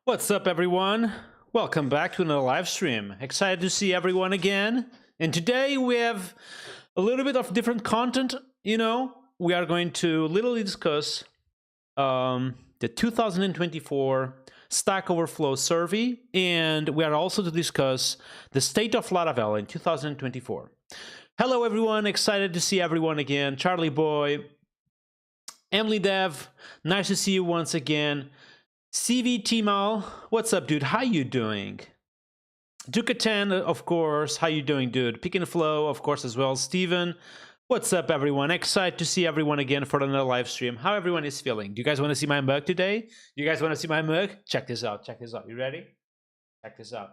What's up, everyone? Welcome back to another live stream. Excited to see everyone again. And today we have a little bit of different content. We are going to literally discuss the 2024 Stack Overflow survey, and we are also to discuss the state of Laravel in 2024. Hello, everyone. Excited to see everyone again. Charlie Boy, Emily Dev, nice to see you once again. CV Timal, what's up, dude? How you doing? Ducatan, of course. How you doing, dude? Pick and Flow, of course, as well. Steven, what's up, everyone? Excited to see everyone again for another live stream. How everyone is feeling? Do you guys want to see my mug today? You guys want to see my mug? Check this out. Check this out. You ready? Check this out.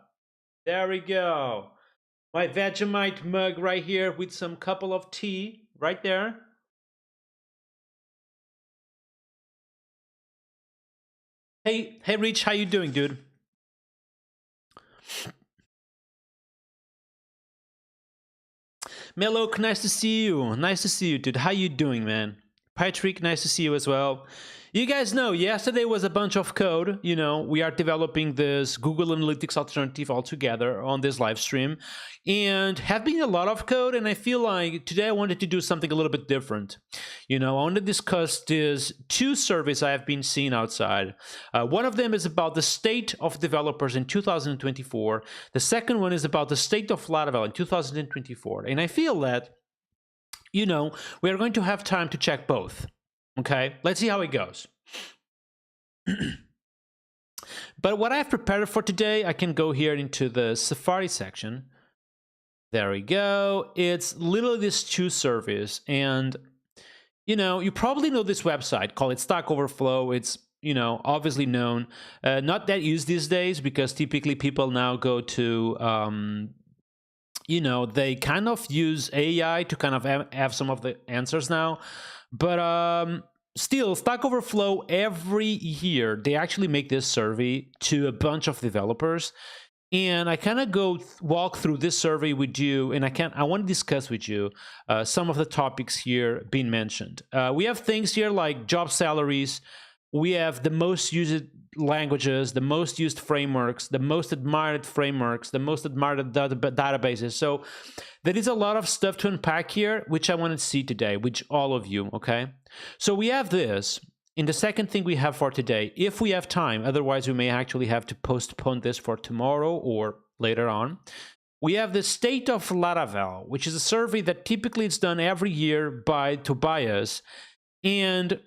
There we go. My Vegemite mug right here with some couple of tea right there. Hey, Rich, how you doing, dude? Melok, nice to see you. Nice to see you, dude. How you doing, man? Patrick, nice to see you as well. You guys know, yesterday was a bunch of code. We are developing this Google Analytics alternative all together on this live stream. And have been a lot of code, and I feel like today I wanted to do something a little bit different. I want to discuss these two surveys I have been seeing outside. One of them is about the state of developers in 2024. The second one is about the state of Laravel in 2024. And I feel that we are going to have time to check both. Okay, let's see how it goes. But what I've prepared for today, I can go here into the Safari section. There we go. It's literally these two surveys. And, you probably know this website, call it Stack Overflow. It's, obviously known. Not that used these days because typically people now go to they kind of use AI to kind of have some of the answers now. But still, Stack Overflow, every year, they actually make this survey to a bunch of developers. And I kind of walk through this survey with you, and I want to discuss with you some of the topics here being mentioned. We have things here like job salaries. We have the most used languages, the most used frameworks, the most admired frameworks, the most admired databases. So there is a lot of stuff to unpack here, which I want to see today, with all of you, okay? So we have this. In the second thing we have for today, if we have time, otherwise we may actually have to postpone this for tomorrow or later on. We have the state of Laravel, which is a survey that typically it's done every year by Tobias. And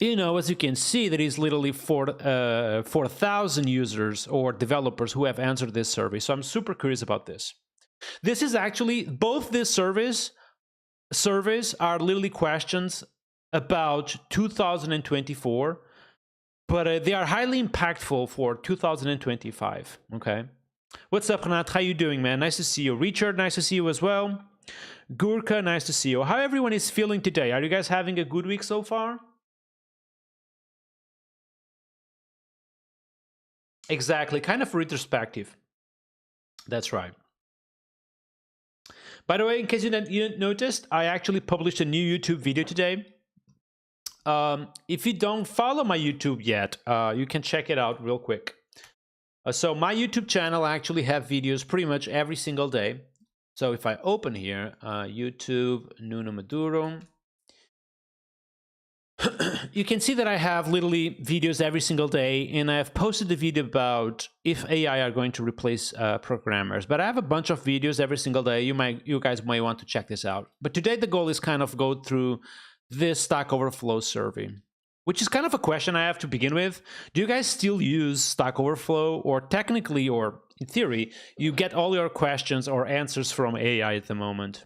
as you can see, there is literally 4,000 users or developers who have answered this survey. So I'm super curious about this. This is actually, both these surveys are literally questions about 2024, but they are highly impactful for 2025, okay? What's up, Renat? How you doing, man? Nice to see you. Richard, nice to see you as well. Gurka, nice to see you. How everyone is feeling today? Are you guys having a good week so far? Exactly, kind of retrospective. That's right. By the way, in case you didn't noticed, I actually published a new YouTube video today. If you don't follow my YouTube yet, you can check it out real quick. So my YouTube channel, I actually have videos pretty much every single day. So if I open here, YouTube, Nuno Maduro, you can see that I have literally videos every single day, and I have posted a video about if AI are going to replace programmers. But I have a bunch of videos every single day. You guys might want to check this out. But today the goal is kind of go through this Stack Overflow survey, which is kind of a question I have to begin with. Do you guys still use Stack Overflow, or technically, or in theory, you get all your questions or answers from AI at the moment?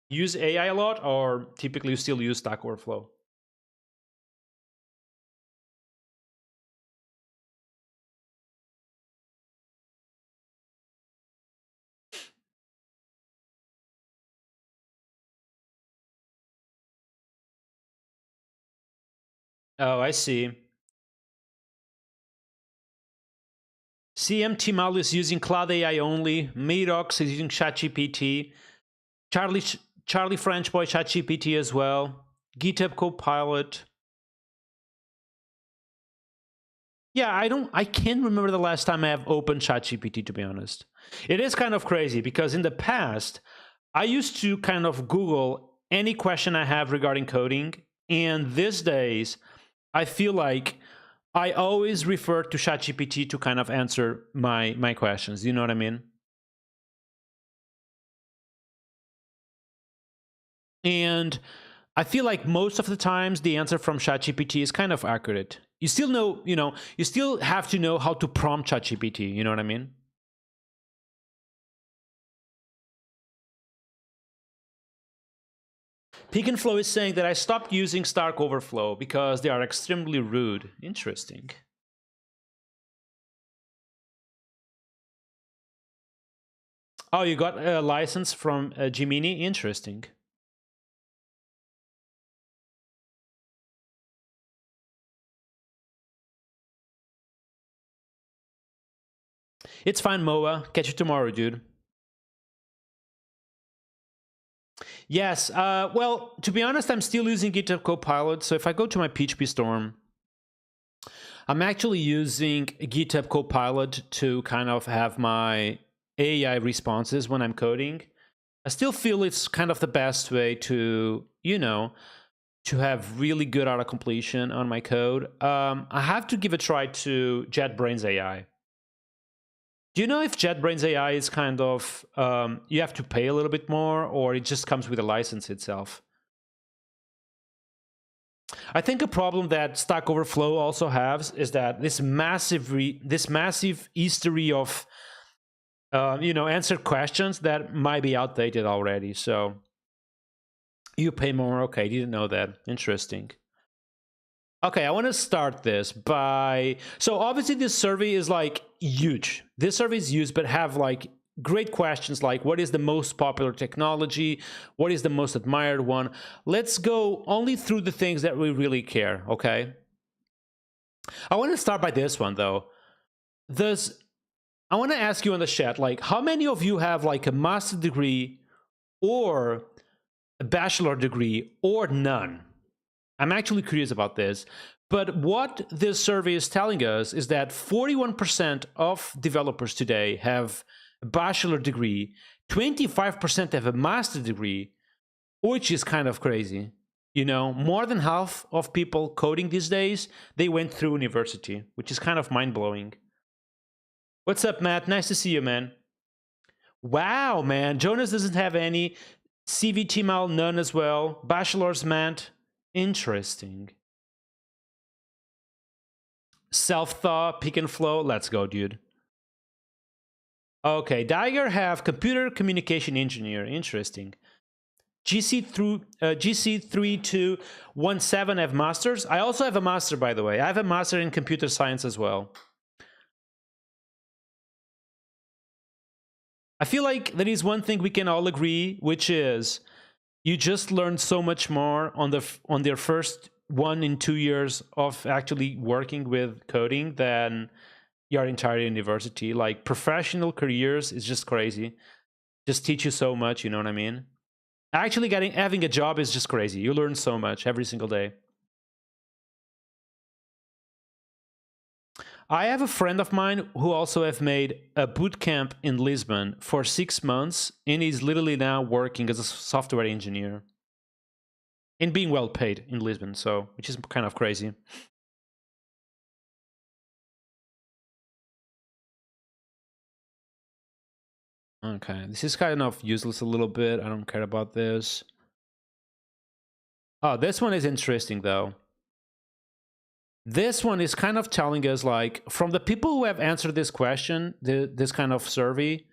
Use AI a lot, or typically you still use Stack Overflow? Oh, I see. CM Timal is using Cloud AI only. Mirox is using ChatGPT. Charlie French Boy ChatGPT as well. GitHub Copilot. Yeah, I can't remember the last time I have opened ChatGPT, to be honest. It is kind of crazy because in the past, I used to kind of Google any question I have regarding coding. And these days, I feel like I always refer to ChatGPT to kind of answer my questions. You know what I mean? And I feel like most of the times the answer from ChatGPT is kind of accurate. You still know, you still have to know how to prompt ChatGPT. You know what I mean? Peak and Flow is saying that I stopped using Stark Overflow because they are extremely rude. Interesting. Oh, you got a license from Gemini? Interesting. It's fine, Moa. Catch you tomorrow, dude. Yes. Well, to be honest, I'm still using GitHub Copilot. So if I go to my PHP Storm, I'm actually using GitHub Copilot to kind of have my AI responses when I'm coding. I still feel it's kind of the best way to, to have really good auto completion on my code. I have to give a try to JetBrains AI. Do you know if JetBrains AI is kind of, you have to pay a little bit more, or it just comes with a license itself? I think a problem that Stack Overflow also has is that this massive history of answered questions that might be outdated already. So you pay more. Okay, didn't know that. Interesting. Okay, I want to start this by, so obviously this survey is like huge. This survey is huge, but have like great questions like what is the most popular technology? What is the most admired one? Let's go only through the things that we really care, okay? I want to start by this one though. I want to ask you in the chat, like how many of you have like a master degree or a bachelor degree or none? I'm actually curious about this. But what this survey is telling us is that 41% of developers today have a bachelor degree, 25% have a master degree, which is kind of crazy. More than half of people coding these days, they went through university, which is kind of mind-blowing. What's up, Matt? Nice to see you, man. Wow, man. Jonas doesn't have any. CVT Mal, none as well. Bachelor's, Matt. Interesting. Self-thaw, Pick and Flow. Let's go, dude. Okay, Dagger have computer communication engineer. Interesting. GC3217 have masters. I also have a master, by the way. I have a master in computer science as well. I feel like there is one thing we can all agree, which is you just learn so much more on their first 1 and 2 years of actually working with coding than your entire university. Like professional careers is just crazy. Just teach you so much, you know what I mean? Actually having a job is just crazy. You learn so much every single day. I have a friend of mine who also have made a boot camp in Lisbon for 6 months, and he's literally now working as a software engineer and being well paid in Lisbon, so which is kind of crazy. Okay, this is kind of useless a little bit. I don't care about this. Oh, this one is interesting though. This one is kind of telling us, like, from the people who have answered this question, this kind of survey,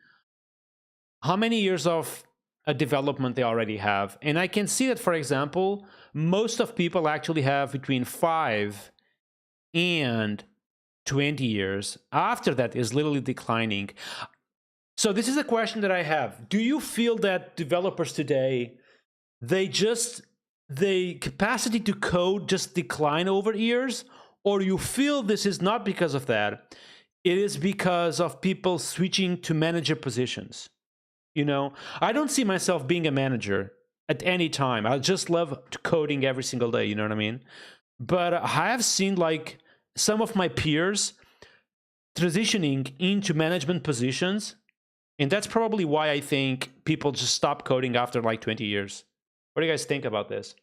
how many years of a development they already have. And I can see that, for example, most of people actually have between 5 and 20 years. After that is literally declining. So this is a question that I have. Do you feel that developers today, the capacity to code just decline over years? Or you feel this is not because of that, it is because of people switching to manager positions? I don't see myself being a manager at any time. I just love coding every single day, you know what I mean? But I have seen like some of my peers transitioning into management positions, and that's probably why I think people just stop coding after like 20 years. What do you guys think about this?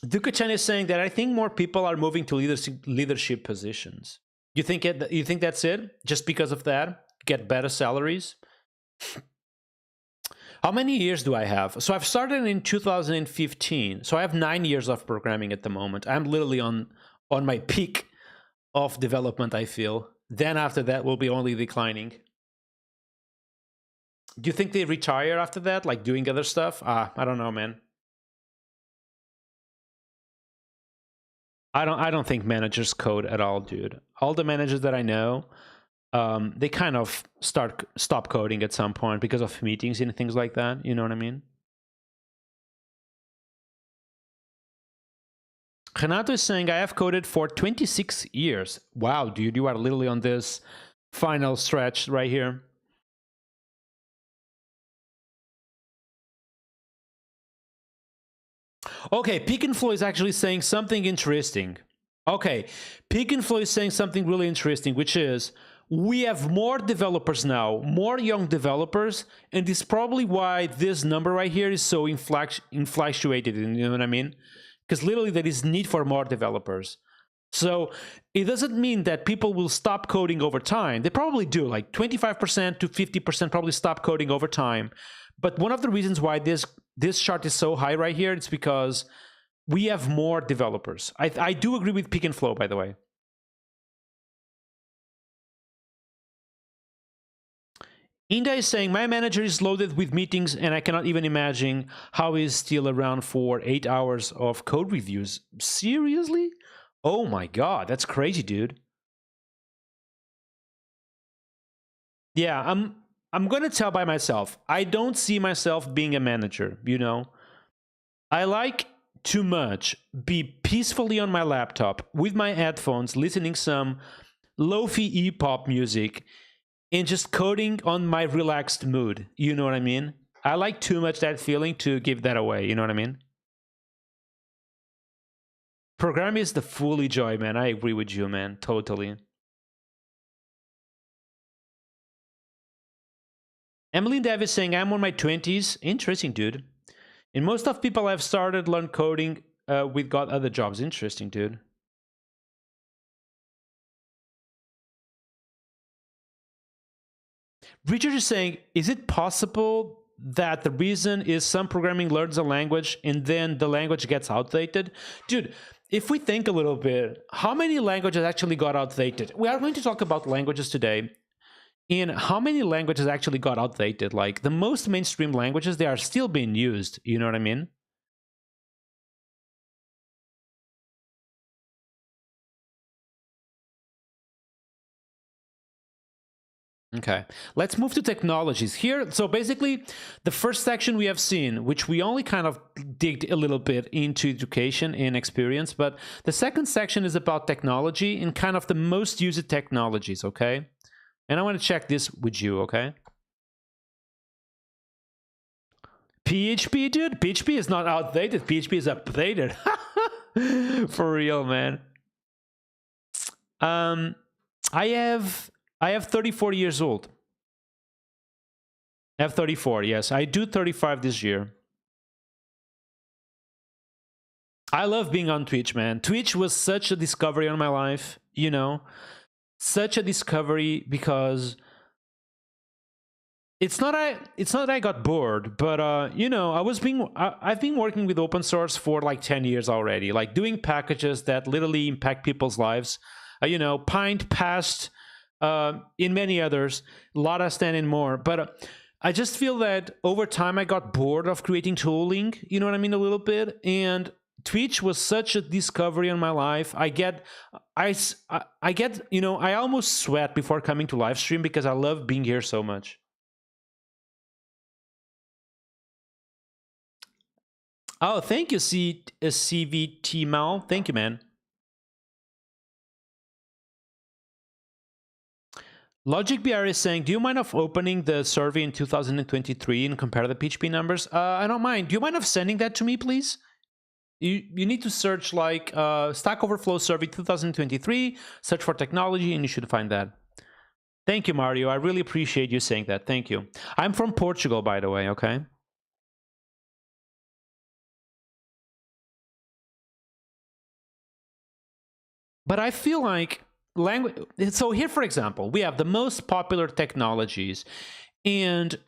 Duka-chan is saying that I think more people are moving to leadership positions. You think that's it? Just because of that, get better salaries? How many years do I have? So I've started in 2015. So I have 9 years of programming at the moment. I'm literally on my peak of development, I feel. Then after that will be only declining. Do you think they retire after that, like doing other stuff? I don't know, man. I don't think managers code at all, dude. All the managers that I know, they kind of stop coding at some point because of meetings and things like that. You know what I mean? Renato is saying, I have coded for 26 years. Wow, dude, you are literally on this final stretch right here. Okay, Peak and Flow is actually saying something interesting. Okay, Peak and Flow is saying something really interesting, which is we have more developers now, more young developers, and this is probably why this number right here is so infatuated, you know what I mean? Because literally there is need for more developers. So it doesn't mean that people will stop coding over time. They probably do, like 25% to 50% probably stop coding over time. But one of the reasons why this chart is so high right here, it's because we have more developers. I do agree with Peak and Flow, by the way. Inda is saying, my manager is loaded with meetings and I cannot even imagine how he's still around for 8 hours of code reviews. Seriously? Oh my god, that's crazy, dude. Yeah, I'm gonna tell by myself. I don't see myself being a manager, you know? I like too much be peacefully on my laptop with my headphones, listening some lo-fi E-pop music, and just coding on my relaxed mood. You know what I mean? I like too much that feeling to give that away. You know what I mean? Programming is the fully joy, man. I agree with you, man. Totally. Emily Davis saying, I'm on my 20s. Interesting, dude. And most of people have started learn coding with got other jobs. Interesting, dude. Richard is saying, is it possible that the reason is some programming learns a language and then the language gets outdated? Dude, if we think a little bit, how many languages actually got outdated? We are going to talk about languages today. And how many languages actually got outdated? Like the most mainstream languages, they are still being used. You know what I mean? Okay, let's move to technologies here. So basically, the first section we have seen, which we only kind of digged a little bit into education and experience, but the second section is about technology and kind of the most used technologies, okay? And I want to check this with you, okay? PHP, dude? PHP is not outdated. PHP is updated. For real, man. I have 34 years old. I have 34, yes. I do 35 this year. I love being on Twitch, man. Twitch was such a discovery on my life, you know? Such a discovery because it's not that I got bored, but you know, I've been working with open source for like 10 years already, like doing packages that literally impact people's lives. You know, Pint, Past, in many others, Lada Stand and more. But I just feel that over time I got bored of creating tooling, you know what I mean, a little bit. And Twitch was such a discovery in my life. I get, you know, I almost sweat before coming to live stream because I love being here so much. Oh, thank you, CVT Mal. Thank you, man. Logic BR is saying, do you mind of opening the survey in 2023 and compare the PHP numbers? I don't mind. Do you mind of sending that to me, please? You need to search like Stack Overflow survey 2023, search for technology, and you should find that. Thank you, Mario. I really appreciate you saying that. Thank you. I'm from Portugal, by the way, okay? But I feel like language... So here, for example, we have the most popular technologies, and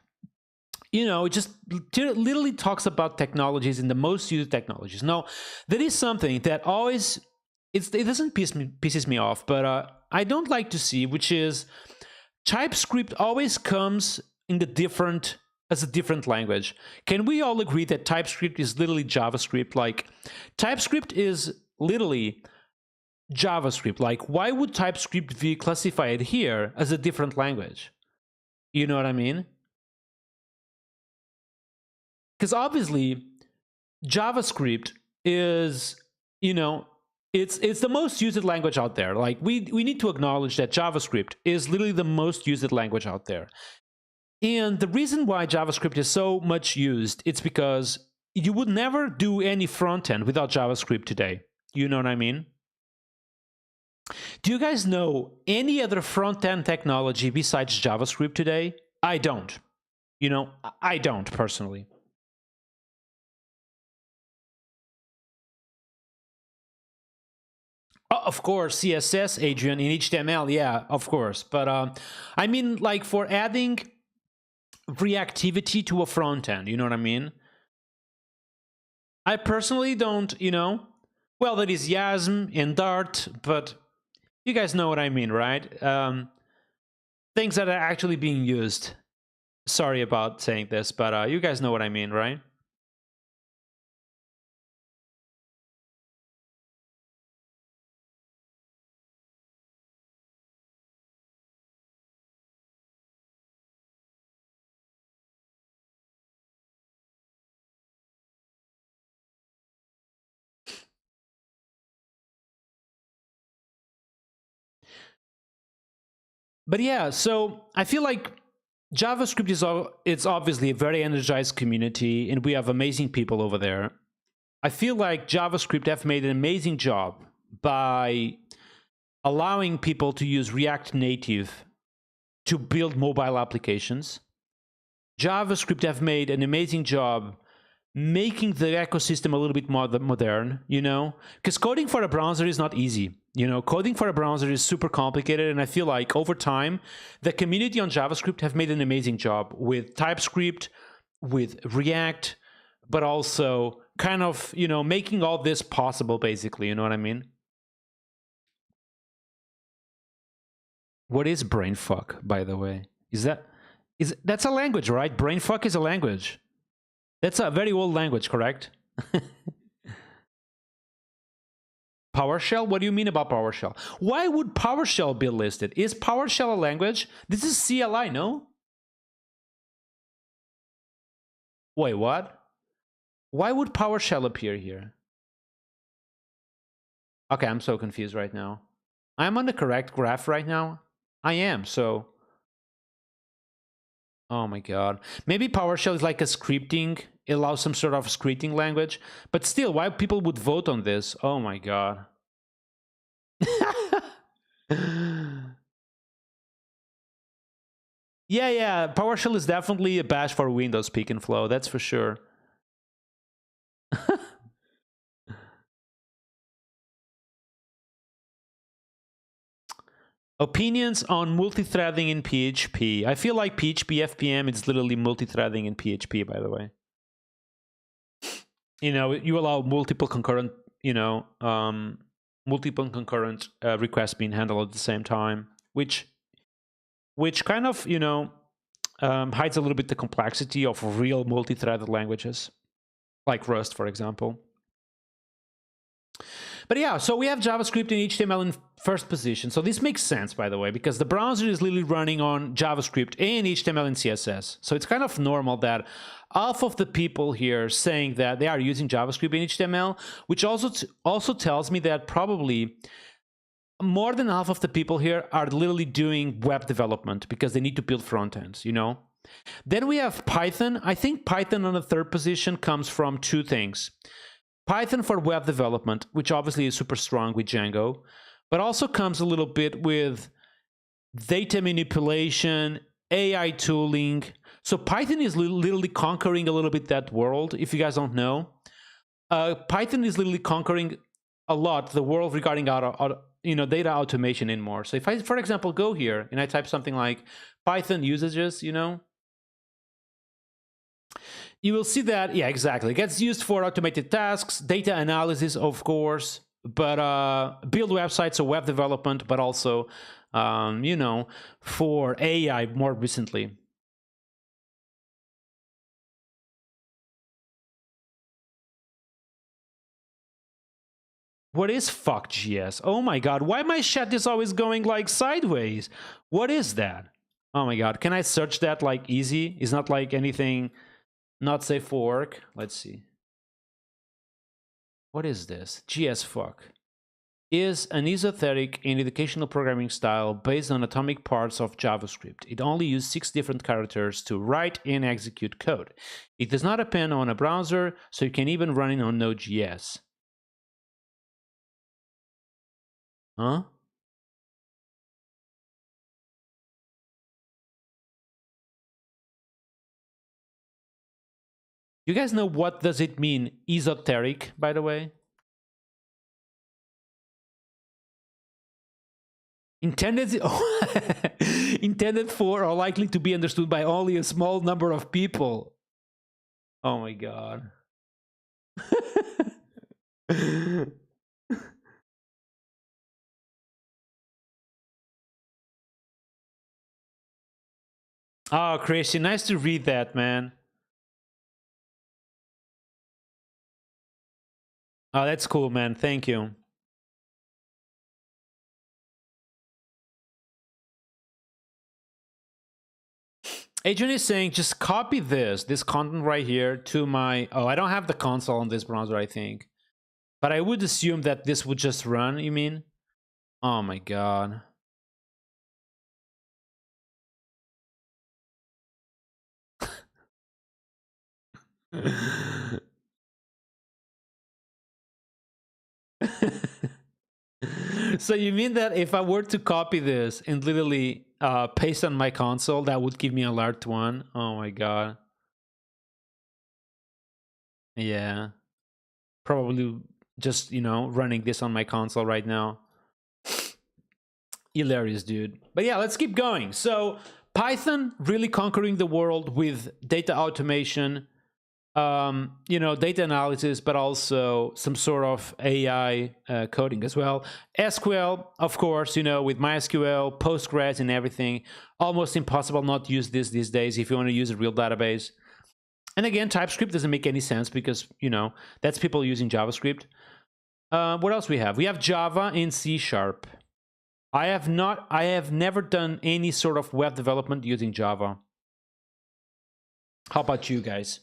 you know, it just literally talks about technologies and the most used technologies. Now, there is something that always, it doesn't pisses me off, but I don't like to see, which is TypeScript always comes in as a different language. Can we all agree that TypeScript is literally JavaScript? Like, TypeScript is literally JavaScript. Like, why would TypeScript be classified here as a different language? You know what I mean? Because obviously, JavaScript is, you know, it's the most used language out there. Like, we need to acknowledge that JavaScript is literally the most used language out there. And the reason why JavaScript is so much used, it's because you would never do any front end without JavaScript today. You know what I mean? Do you guys know any other front end technology besides JavaScript today? I don't. You know, I don't personally. Of course, CSS, Adrian, in HTML, yeah, of course. But I mean, like, for adding reactivity to a front end, you know what I mean? I personally don't, you know, well, there is Yasm and Dart, but you guys know what I mean, right? Things that are actually being used. Sorry about saying this, but you guys know what I mean, right? But yeah, so I feel like JavaScript it's obviously a very energized community, and we have amazing people over there. I feel like JavaScript have made an amazing job by allowing people to use React Native to build mobile applications. JavaScript have made an amazing job making the ecosystem a little bit more modern, you know? Because coding for a browser is not easy. You know, coding for a browser is super complicated, and I feel like over time, the community on JavaScript have made an amazing job with TypeScript, with React, but also kind of, you know, making all this possible, basically, you know what I mean? What is brainfuck, by the way? That's a language, right? Brainfuck is a language. That's a very old language, correct? PowerShell? What do you mean about PowerShell? Why would PowerShell be listed? Is PowerShell a language? This is CLI, no? Wait, what? Why would PowerShell appear here? Okay, I'm so confused right now. I'm on the correct graph right now? I am, so... Oh my god. Maybe PowerShell is like a scripting, it allows some sort of scripting language. But still, why people would vote on this? Oh my god. Yeah, PowerShell is definitely a bash for Windows, Peek and Flow, that's for sure. Opinions on multi-threading in PHP. I feel like PHP FPM is literally multi-threading in PHP, by the way. You know, you allow multiple concurrent, you know, requests being handled at the same time, which kind of, you know, hides a little bit the complexity of real multi-threaded languages, like Rust, for example. But yeah, so we have JavaScript and HTML in first position. So this makes sense, by the way, because the browser is literally running on JavaScript and HTML and CSS. So it's kind of normal that half of the people here saying that they are using JavaScript and HTML, which also tells me that probably more than half of the people here are literally doing web development because they need to build front ends, you know? Then we have Python. I think Python on the third position comes from two things. Python for web development, which obviously is super strong with Django, but also comes a little bit with data manipulation, AI tooling. So Python is literally conquering a little bit that world, if you guys don't know. Python is literally conquering a lot the world regarding data automation and more. So if I, for example, go here and I type something like Python usages, you know, you will see that, yeah, exactly. It gets used for automated tasks, data analysis, of course, but build websites, so web development, but also, you know, for AI more recently. What is fuck.js? Oh my god, why my chat is always going like sideways? What is that? Oh my god, can I search that like easy? It's not like anything not safe for work. Let's see. What is this? GSfuck is an esoteric and educational programming style based on atomic parts of JavaScript. It only uses 6 different characters to write and execute code. It does not depend on a browser, so you can even run it on Node.js. Huh? You guys know what does it mean, esoteric, by the way? Intended, intended for or likely to be understood by only a small number of people. Oh my god. Oh, Christian, nice to read that, man. Oh, that's cool, man. Thank you. Adrian is saying, just copy this content right here to my... Oh, I don't have the console on this browser, I think. But I would assume that this would just run, you mean? Oh my god. So you mean that if I were to copy this and literally paste on my console, that would give me alert one? Oh my god. Yeah. Probably just, you know, running this on my console right now. Hilarious, dude. But yeah, let's keep going. So Python really conquering the world with data automation, you know, data analysis, but also some sort of AI coding as well. SQL, of course, you know, with MySQL, Postgres, and everything. Almost impossible not to use this these days if you want to use a real database. And again, TypeScript doesn't make any sense because, you know, that's people using JavaScript. What else we have? We have Java and C#. I have never done any sort of web development using Java. How about you guys?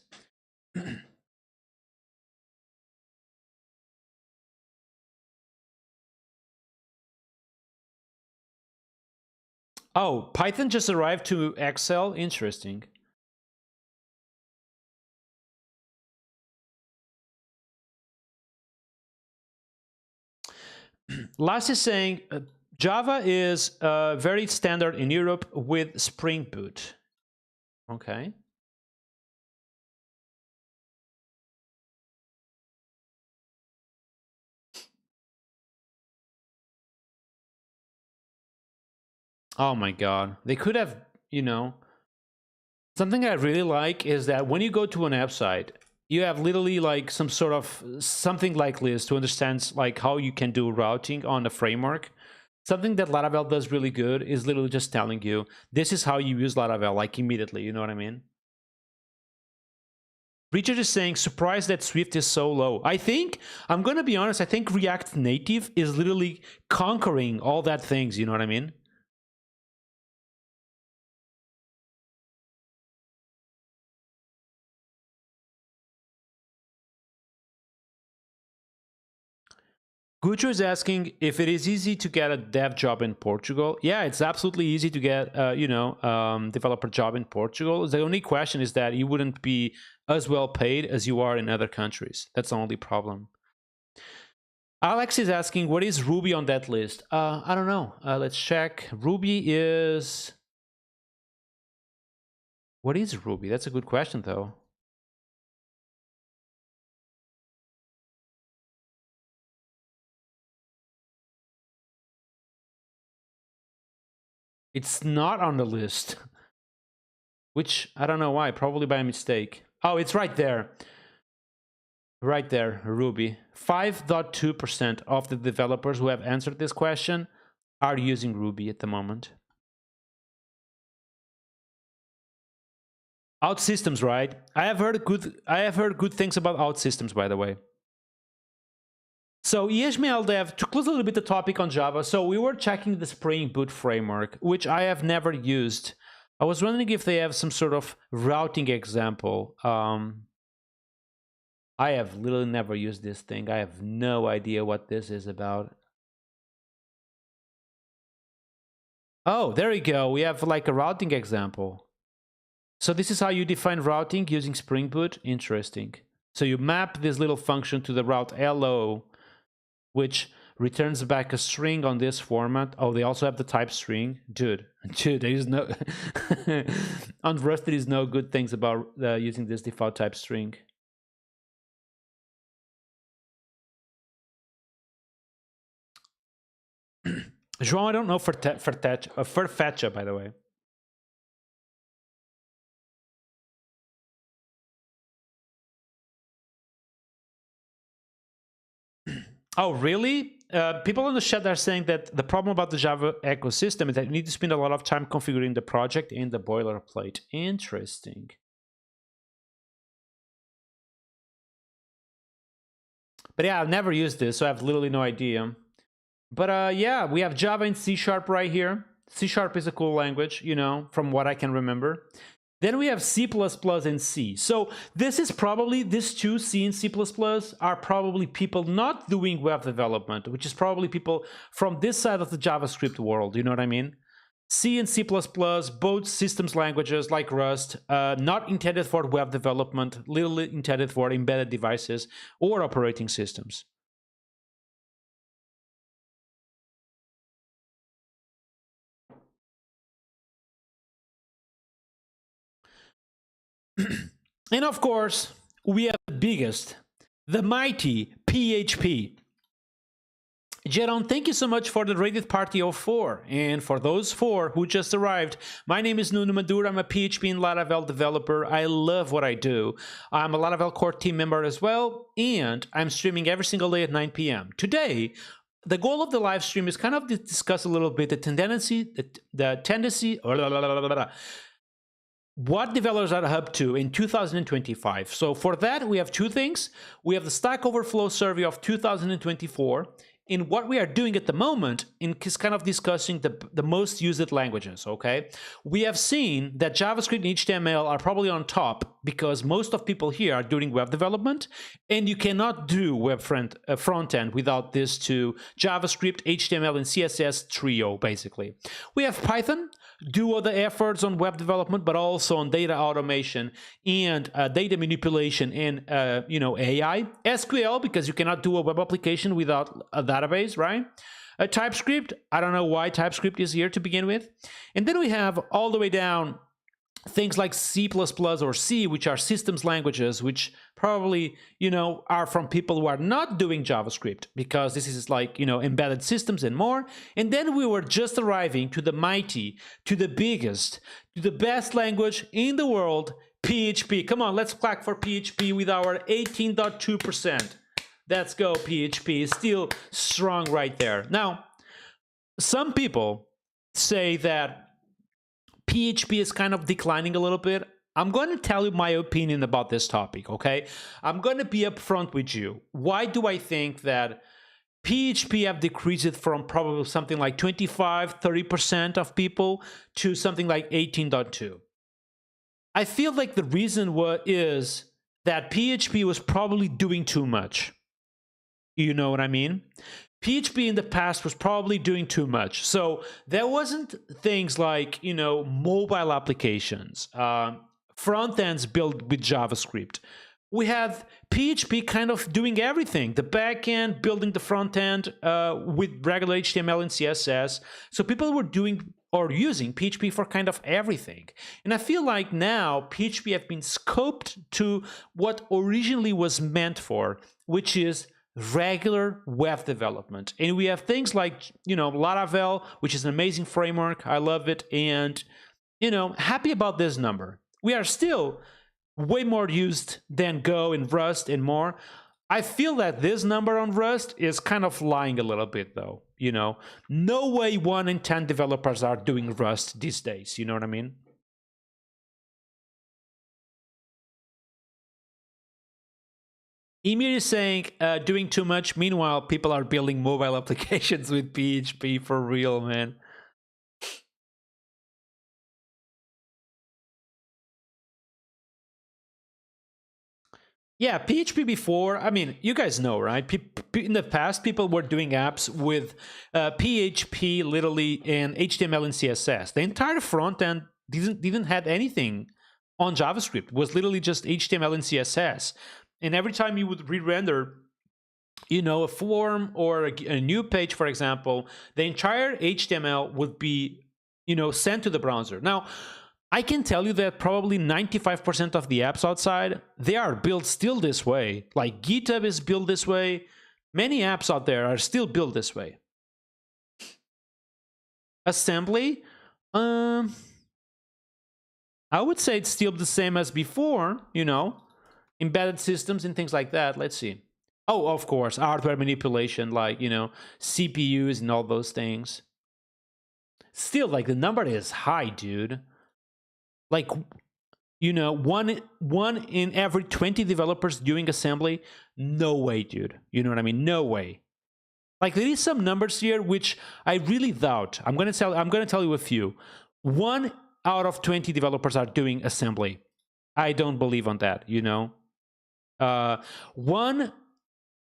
Oh, Python just arrived to Excel. Interesting. Last is saying Java is very standard in Europe with Spring Boot. Okay. Oh my god. They could have, you know, something I really like is that when you go to an app site, you have literally like some sort of something like this to understand like how you can do routing on a framework. Something that Laravel does really good is literally just telling you, this is how you use Laravel, like immediately, you know what I mean? Richard is saying, surprised that Swift is so low. I think, I'm going to be honest, I think React Native is literally conquering all that things, you know what I mean? Gucho is asking if it is easy to get a dev job in Portugal. Yeah, it's absolutely easy to get, developer job in Portugal. The only question is that you wouldn't be as well paid as you are in other countries. That's the only problem. Alex is asking, what is Ruby on that list? I don't know. Let's check. Ruby is... What is Ruby? That's a good question, though. It's not on the list. Which, I don't know why. Probably by mistake. Oh, it's right there. Right there, Ruby. 5.2% of the developers who have answered this question are using Ruby at the moment. OutSystems, right? I have heard good things about OutSystems, by the way. So EHML Dev, to close a little bit the topic on Java, so we were checking the Spring Boot framework, which I have never used. I was wondering if they have some sort of routing example. I have literally never used this thing. I have no idea what this is about. Oh, there we go. We have like a routing example. So this is how you define routing using Spring Boot. Interesting. So you map this little function to the route hello, which returns back a string on this format. Oh, they also have the type string. Dude, there is no... on Rust, there is no good things about using this default type string. João, I don't know for fetcha, by the way. Oh, really? People in the chat are saying that the problem about the Java ecosystem is that you need to spend a lot of time configuring the project in the boilerplate. Interesting. But yeah, I've never used this, so I have literally no idea. But yeah, we have Java and C# right here. C# is a cool language, you know, from what I can remember. Then we have C++ and C. So this is probably, these two, C and C++, are probably people not doing web development, which is probably people from this side of the JavaScript world, you know what I mean? C and C++, both systems languages like Rust, not intended for web development, literally intended for embedded devices or operating systems. And of course, we have the biggest, the mighty PHP. Jeron, thank you so much for the rated party of 4. And for those 4 who just arrived, my name is Nuno Maduro. I'm a PHP and Laravel developer. I love what I do. I'm a Laravel core team member as well, and I'm streaming every single day at 9 p.m. Today, the goal of the live stream is kind of to discuss a little bit the tendency, what developers are up to in 2025. So for that, we have 2 things. We have the Stack Overflow survey of 2024. And what we are doing at the moment is kind of discussing the most used languages, okay? We have seen that JavaScript and HTML are probably on top because most of people here are doing web development, and you cannot do web front end without this two, JavaScript, HTML, and CSS trio, basically. We have Python, do all the efforts on web development, but also on data automation and data manipulation and AI. SQL, because you cannot do a web application without a database, right? TypeScript, I don't know why TypeScript is here to begin with. And then we have all the way down things like C++ or C, which are systems languages, which probably, are from people who are not doing JavaScript, because this is like, embedded systems and more. And then we were just arriving to the mighty, to the biggest, to the best language in the world, PHP. Come on, let's clap for PHP with our 18.2%. Let's go, PHP. Still strong right there. Now, some people say that PHP is kind of declining a little bit. I'm going to tell you my opinion about this topic, okay? I'm going to be upfront with you. Why do I think that PHP have decreased from probably something like 25, 30% of people to something like 18.2? I feel like the reason is that PHP was probably doing too much. You know what I mean? PHP in the past was probably doing too much. So there wasn't things like, mobile applications, front ends built with JavaScript. We have PHP kind of doing everything, the back end, building the front end with regular HTML and CSS. So people were doing or using PHP for kind of everything. And I feel like now PHP have been scoped to what originally was meant for, which is regular web development. And we have things like, Laravel, which is an amazing framework. I love it. And, happy about this number. We are still way more used than Go and Rust and more. I feel that this number on Rust is kind of lying a little bit, though. No way 1 in 10 developers are doing Rust these days. You know what I mean? Emir is saying doing too much. Meanwhile, people are building mobile applications with PHP for real, man. Yeah, PHP before, I mean, you guys know, right? In the past, people were doing apps with PHP, literally, and HTML and CSS. The entire front end didn't have anything on JavaScript. It was literally just HTML and CSS. And every time you would re-render, a form or a new page, for example, the entire HTML would be, sent to the browser. Now, I can tell you that probably 95% of the apps outside, they are built still this way. Like GitHub is built this way. Many apps out there are still built this way. Assembly, I would say it's still the same as before, embedded systems and things like that. Let's see. Oh, of course, hardware manipulation, like, CPUs and all those things. Still, like, the number is high, dude. Like, one in every 20 developers doing assembly. No way, dude. You know what I mean? No way. Like, there is some numbers here which I really doubt. I'm gonna tell you a few. 1 out of 20 developers are doing assembly. I don't believe on that. 1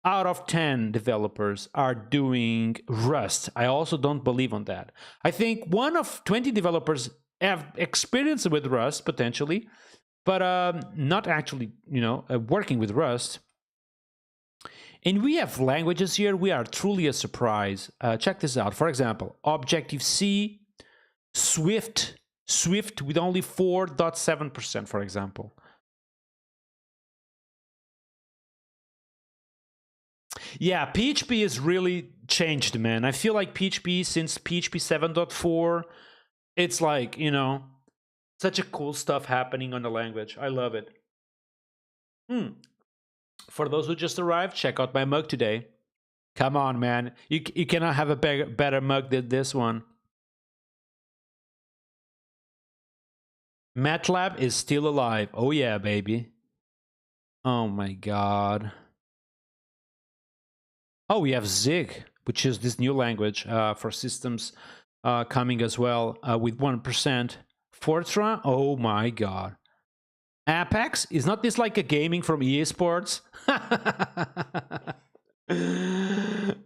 out of 10 developers are doing Rust. I also don't believe on that. I think 1 of 20 developers have experience with Rust, potentially, but not actually, working with Rust. And we have languages here. We are truly a surprise. Check this out. For example, Objective-C, Swift with only 4.7%, for example. Yeah, PHP has really changed, man. I feel like PHP, since PHP 7.4, it's like, such a cool stuff happening on the language. I love it. For those who just arrived, check out my mug today. Come on, man. You cannot have a better mug than this one. MATLAB is still alive. Oh, yeah, baby. Oh, my God. Oh, we have Zig, which is this new language for systems coming as well with 1%. Fortran, oh my God. Apex, is not this like a gaming from EA Sports?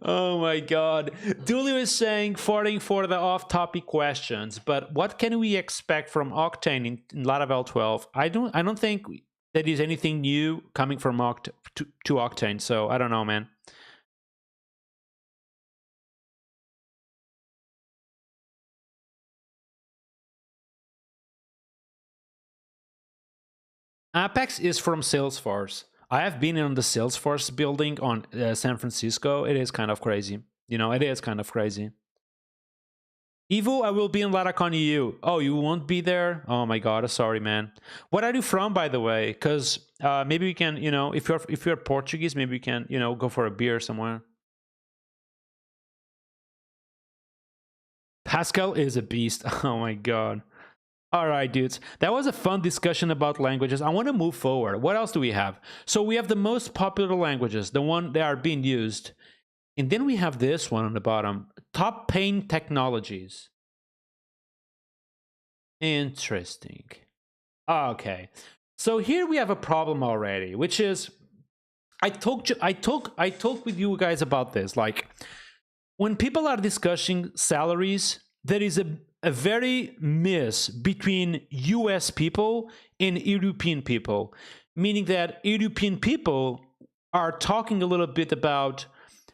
Oh my God. Dulio is saying, farting for the off-topic questions, but what can we expect from Octane in Laravel 12? I don't think there is anything new coming from to Octane, so I don't know, man. Apex is from Salesforce. I have been in the Salesforce building on San Francisco. It is kind of crazy. It is kind of crazy. Evo, I will be in Laracon EU. Oh, you won't be there? Oh my God, sorry, man. What are you from, by the way? Because maybe we can, if you're Portuguese, maybe we can, go for a beer somewhere. Pascal is a beast. Oh my God. All right, dudes. That was a fun discussion about languages. I want to move forward. What else do we have? So we have the most popular languages, the one that are being used. And then we have this one on the bottom, top paying technologies. Interesting. Okay. So here we have a problem already, which is I talked with you guys about this. Like, when people are discussing salaries, there is a very miss between US people and European people, meaning that European people are talking a little bit about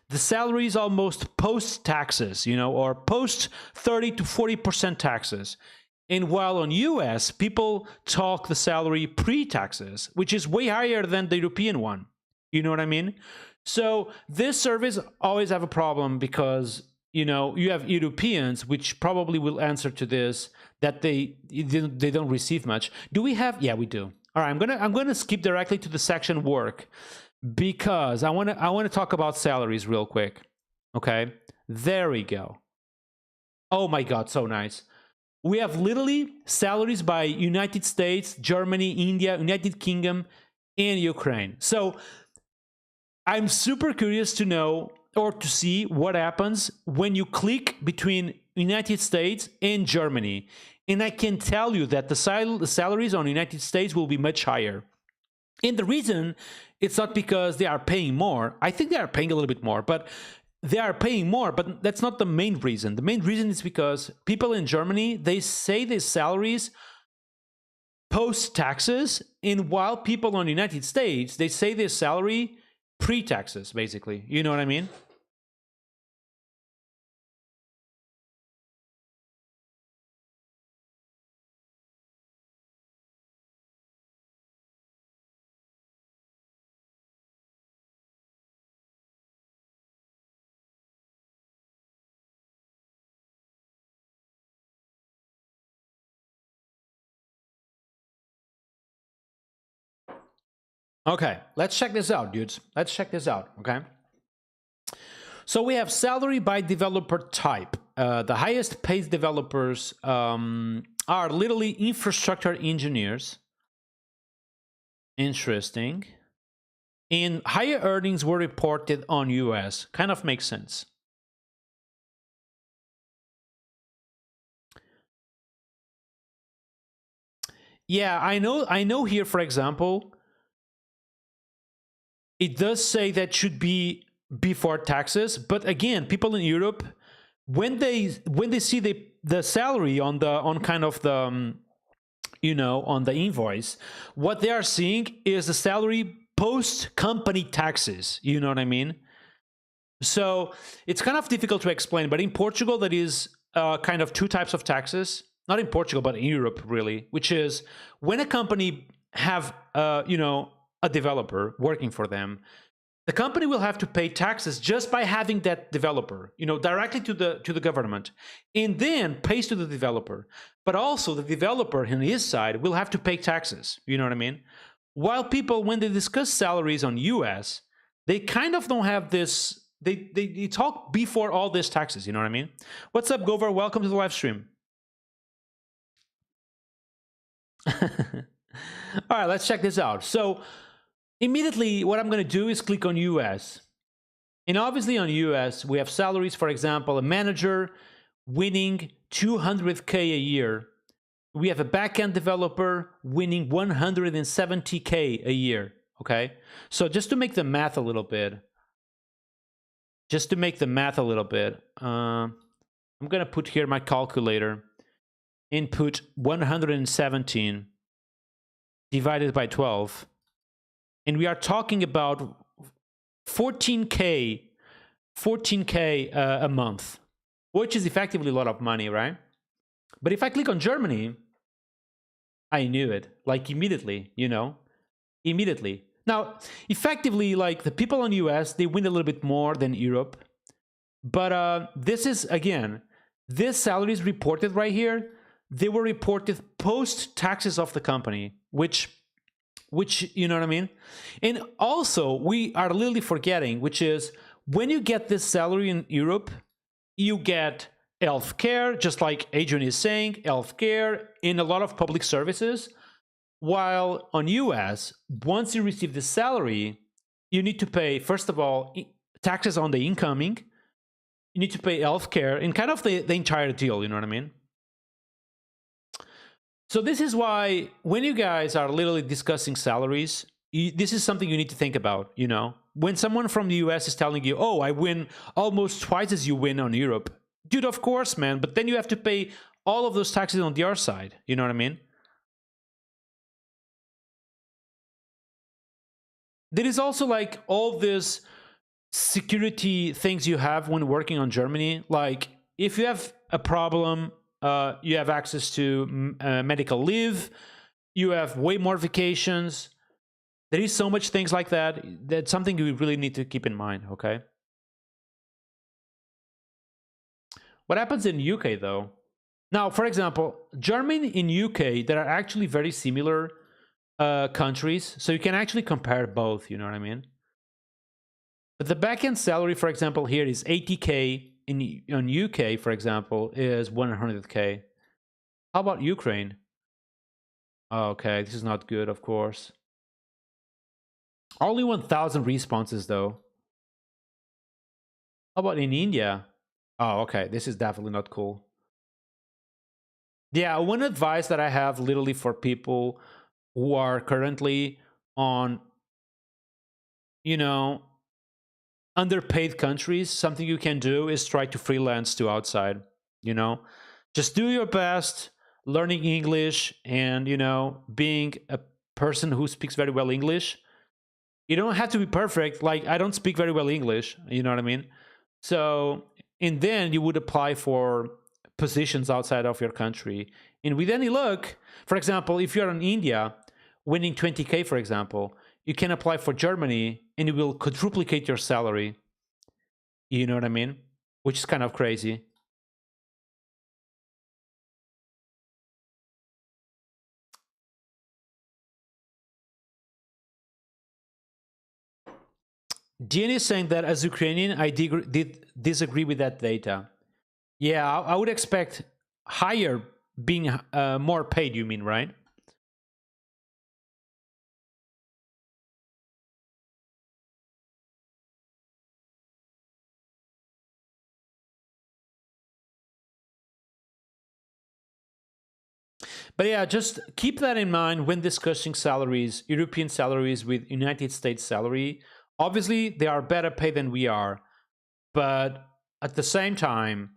the salaries almost post taxes, or post 30 to 40% taxes. And while on US, people talk the salary pre-taxes, which is way higher than the European one. You know what I mean? So this surveys always have a problem because, you have Europeans, which probably will answer to this, that they don't receive much. Do we have? Yeah, we do. All right, I'm gonna skip directly to the section work because I want to talk about salaries real quick. Okay, there we go. Oh my God, so nice. We have literally salaries by United States, Germany, India, United Kingdom, and Ukraine. So I'm super curious to know or to see what happens when you click between United States and Germany. And I can tell you that the salaries on United States will be much higher. And the reason, it's not because they are paying more. I think they are paying a little bit more, but they are paying more, but that's not the main reason. The main reason is because people in Germany, they say their salaries post-taxes, and while people on the United States, they say their salary pre-taxes, basically. You know what I mean? Okay, let's check this out, dudes. Let's check this out, okay? So we have salary by developer type. The highest paid developers are literally infrastructure engineers. Interesting. And higher earnings were reported on US. Kind of makes sense. Yeah, I know here, for example, it does say that should be before taxes, but again, people in Europe, when they see the salary on kind of the on the invoice, what they are seeing is the salary post company taxes. You know what I mean? So it's kind of difficult to explain, but in Portugal, that is kind of two types of taxes. Not in Portugal, but in Europe, really, which is when a company have a developer working for them, the company will have to pay taxes just by having that developer, directly to the government, and then pays to the developer. But also the developer on his side will have to pay taxes. You know what I mean? While people, when they discuss salaries on US, they kind of don't have this. They talk before all these taxes. You know what I mean? What's up, Gover? Welcome to the live stream. All right, let's check this out. So immediately, what I'm going to do is click on US. And obviously on US, we have salaries, for example, a manager winning 200K a year. We have a backend developer winning 170K a year, okay? So just to make the math a little bit, I'm going to put here my calculator. Input 117 divided by 12. And we are talking about 14K a month, which is effectively a lot of money, right? But if I click on Germany, I knew it, like immediately, immediately. Now, effectively, like the people in the US, they win a little bit more than Europe. But this is, again, this salary is reported right here. They were reported post taxes of the company, which you know what I mean? And also, we are literally forgetting, which is when you get this salary in Europe, you get healthcare, just like Adrian is saying, healthcare in a lot of public services. While on US, once you receive the salary, you need to pay, first of all, taxes on the incoming. You need to pay healthcare and kind of the entire deal, you know what I mean? So this is why when you guys are literally discussing salaries, this is something you need to think about, when someone from the US is telling you, oh, I win almost twice as you win on Europe, dude, of course, man. But then you have to pay all of those taxes on the other side. You know what I mean? There is also like all this security things you have when working on Germany. Like if you have a problem, you have access to medical leave, you have way more vacations. There is so much things like that. That's something you really need to keep in mind, okay? What happens in UK though? Now, for example, Germany and UK, that are actually very similar countries, so you can actually compare both, you know what I mean? But the backend salary, for example, here is 80K. On UK, for example, is 100K. How about Ukraine? Okay, this is not good, of course. Only 1,000 responses, though. How about in India? Oh, okay, this is definitely not cool. Yeah, one advice that I have literally for people who are currently on, you know, underpaid countries, something you can do is try to freelance to outside, you know? Just do your best learning English and, you know, being a person who speaks very well English. You don't have to be perfect. Like, I don't speak very well English, you know what I mean? So, and then you would apply for positions outside of your country. And with any luck, for example, if you're in India, winning 20K, for example, you can apply for Germany and it will quadruplicate your salary. You know what I mean? Which is kind of crazy. Dean is saying that as Ukrainian, I did disagree with that data. Yeah, I would expect higher being more paid, you mean, right? But yeah, just keep that in mind when discussing salaries, European salaries with United States salary. Obviously, they are better paid than we are, but at the same time,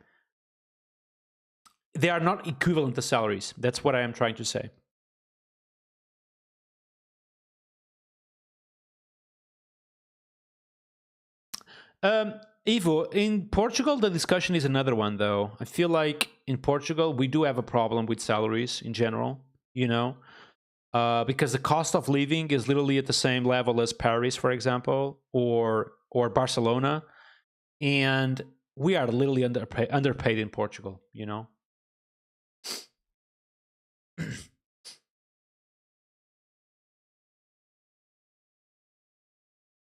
they are not equivalent to salaries. That's what I am trying to say. Ivo, in Portugal, the discussion is another one, though. I feel like in Portugal, we do have a problem with salaries in general, you know, because the cost of living is literally at the same level as Paris, for example, or Barcelona, and we are literally underpaid in Portugal, you know.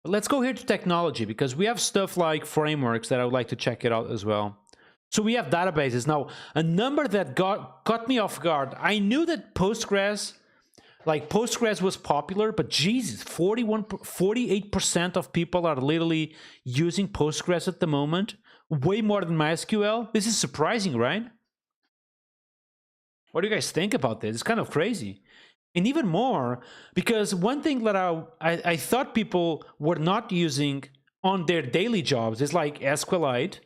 But let's go here to technology because we have stuff like frameworks that I would like to check it out as well. So we have databases. Now, a number that caught me off guard. I knew that Postgres was popular, but Jesus, 48% of people are literally using Postgres at the moment. Way more than MySQL. This is surprising, right? What do you guys think about this? It's kind of crazy. And even more, because one thing that I thought people were not using on their daily jobs is like SQLite.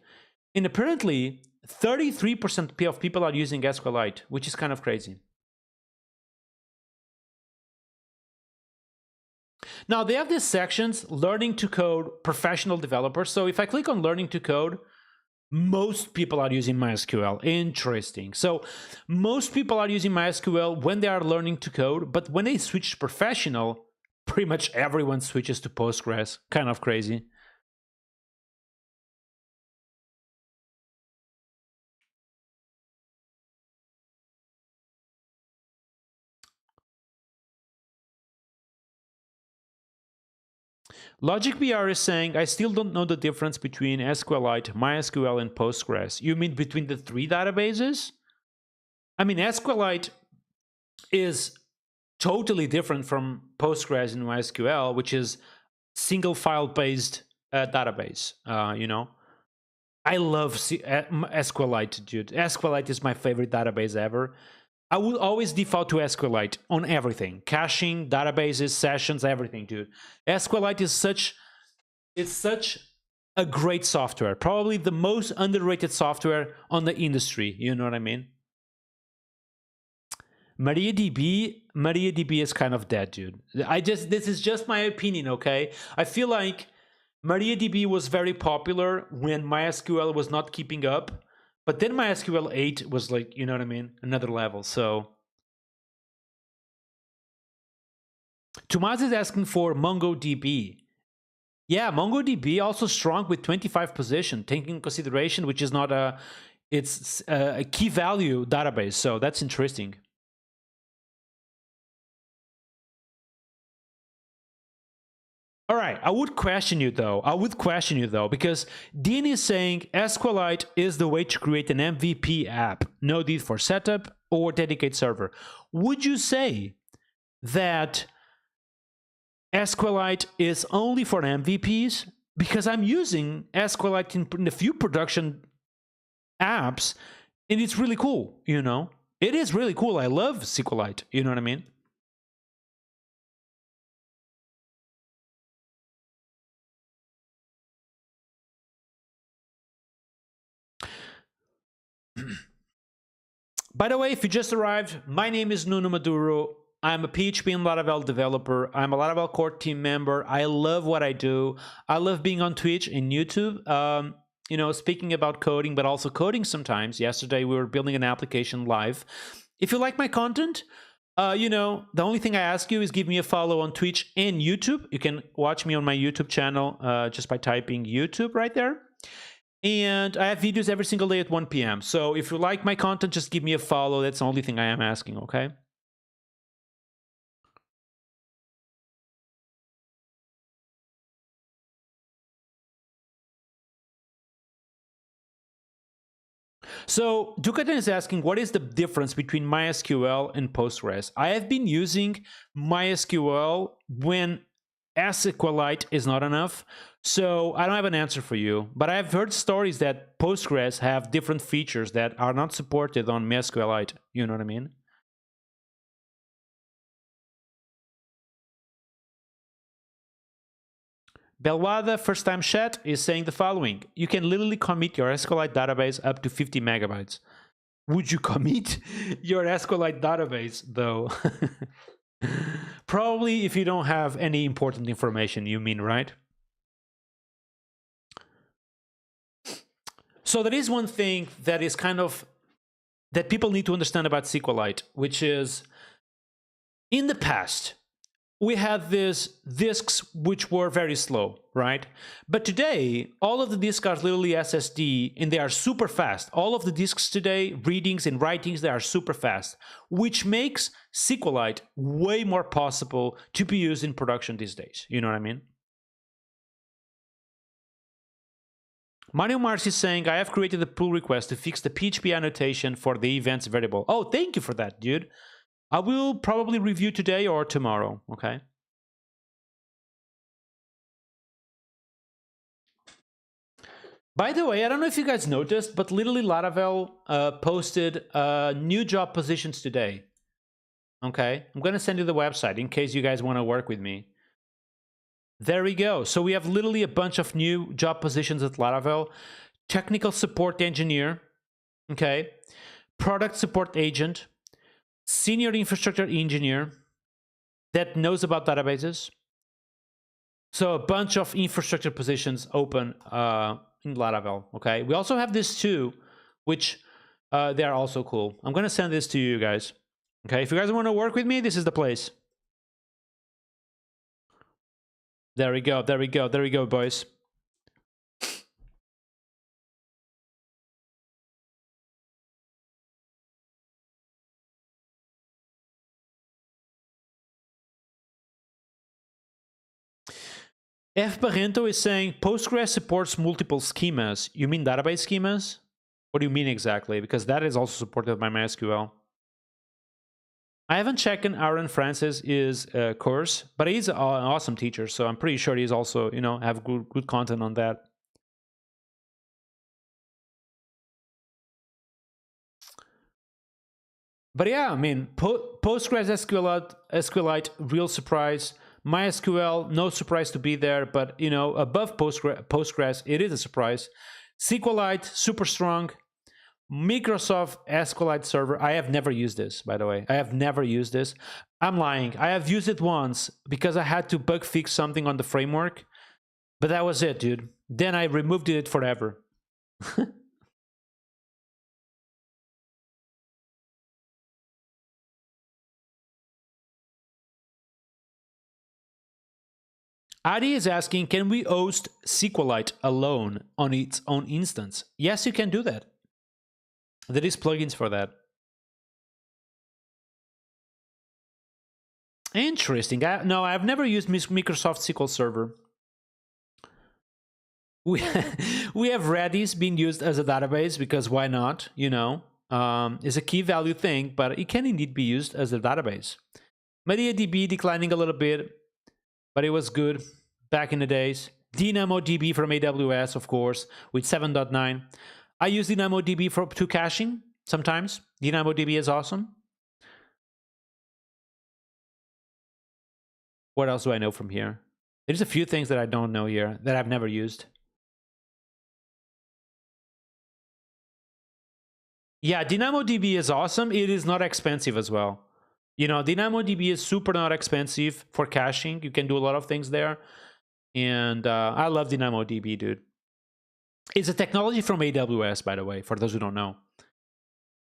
And apparently, 33% of people are using SQLite, which is kind of crazy. Now, they have these sections, learning to code, professional developers. So if I click on learning to code, most people are using MySQL. Interesting. So most people are using MySQL when they are learning to code, but when they switch to professional, pretty much everyone switches to Postgres. Kind of crazy. LogicBR is saying, I still don't know the difference between SQLite, MySQL, and Postgres. You mean between the three databases? I mean, SQLite is totally different from Postgres and MySQL, which is single file based database. You know, I love SQLite, dude. SQLite is my favorite database ever. I will always default to SQLite on everything. Caching, databases, sessions, everything, dude. SQLite is such It's such a great software, probably the most underrated software on the industry. You know what I mean? MariaDB is kind of dead, dude. This is just my opinion, okay? I feel like MariaDB was very popular when MySQL was not keeping up, but then MySQL 8 was like, you know what I mean? Another level. So Tomas is asking for MongoDB. Yeah, MongoDB also strong with 25 position, taking consideration, which is not it's a key value database. So that's interesting. All right, I would question you though. Because Dean is saying SQLite is the way to create an MVP app. No need for setup or dedicated server. Would you say that SQLite is only for MVPs? Because I'm using SQLite in a few production apps, and it's really cool, you know? It is really cool. I love SQLite, you know what I mean? By the way, if you just arrived, my name is Nuno Maduro. I'm a PHP and Laravel developer. I'm a Laravel core team member. I love what I do. I love being on Twitch and YouTube. You know, speaking about coding, but also coding sometimes. Yesterday, we were building an application live. If you like my content, you know, the only thing I ask you is give me a follow on Twitch and YouTube. You can watch me on my YouTube channel just by typing YouTube right there. And I have videos every single day at 1 p.m. So if you like my content, just give me a follow. That's the only thing I am asking, okay? So Dukaten is asking, what is the difference between MySQL and Postgres? I have been using MySQL when SQLite is not enough. So I don't have an answer for you, but I've heard stories that Postgres have different features that are not supported on MySQLite. You know what I mean? Belwada First Time Chat is saying the following. You can literally commit your SQLite database up to 50 megabytes. Would you commit your SQLite database, though? Probably if you don't have any important information, you mean, right? So there is one thing that is kind of that people need to understand about SQLite, which is in the past, we had these disks which were very slow, right? But today, all of the disks are literally SSD and they are super fast. All of the disks today, readings and writings, they are super fast, which makes SQLite way more possible to be used in production these days. You know what I mean? Mario Mars is saying, I have created a pull request to fix the PHP annotation for the events variable. Oh, thank you for that, dude. I will probably review today or tomorrow, okay? By the way, I don't know if you guys noticed, but literally Laravel posted new job positions today. Okay, I'm going to send you the website in case you guys want to work with me. There we go. So we have literally a bunch of new job positions at Laravel. Technical support engineer, okay? Product support agent, senior infrastructure engineer that knows about databases. So a bunch of infrastructure positions open in Laravel, okay? We also have this too, which they are also cool. I'm going to send this to you guys, okay? If you guys want to work with me, this is the place. There we go, there we go, there we go, boys. F. Barrento is saying Postgres supports multiple schemas. You mean database schemas? What do you mean exactly? Because that is also supported by MySQL. I haven't checked in Aaron Francis' course, but he's an awesome teacher, so I'm pretty sure he's also, you know, have good content on that. But yeah, I mean, Postgres SQLite, real surprise. MySQL, no surprise to be there, but above Postgres, it is a surprise. SQLite, super strong. Microsoft SQLite Server, I have never used this, by the way. I have never used this. I'm lying. I have used it once because I had to bug fix something on the framework, but that was it, dude. Then I removed it forever. Adi is asking, can we host SQLite alone on its own instance? Yes, you can do that. There is plugins for that. Interesting. No, I've never used Microsoft SQL Server. We have Redis being used as a database because why not? It's a key value thing, but it can indeed be used as a database. MariaDB declining a little bit, but it was good back in the days. DynamoDB from AWS, of course, with 7.9. I use DynamoDB to caching sometimes. DynamoDB is awesome. What else do I know from here? There's a few things that I don't know here that I've never used. Yeah, DynamoDB is awesome. It is not expensive as well. DynamoDB is super not expensive for caching. You can do a lot of things there. And I love DynamoDB, dude. It's a technology from AWS, by the way, for those who don't know.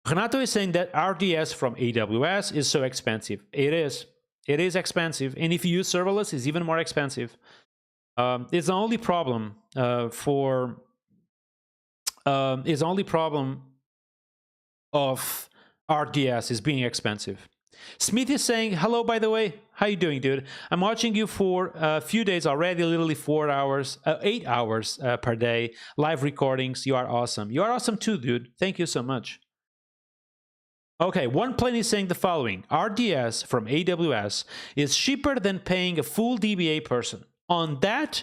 Renato is saying that RDS from AWS is so expensive. It is. It is expensive. And if you use serverless, it's even more expensive. It's the only problem is the only problem of RDS is being expensive. Smith is saying, hello, by the way. How you doing, dude? I'm watching you for a few days already, literally 8 hours per day, live recordings. You are awesome. You are awesome too, dude. Thank you so much. Okay, one plane is saying the following. RDS from AWS is cheaper than paying a full DBA person. On that,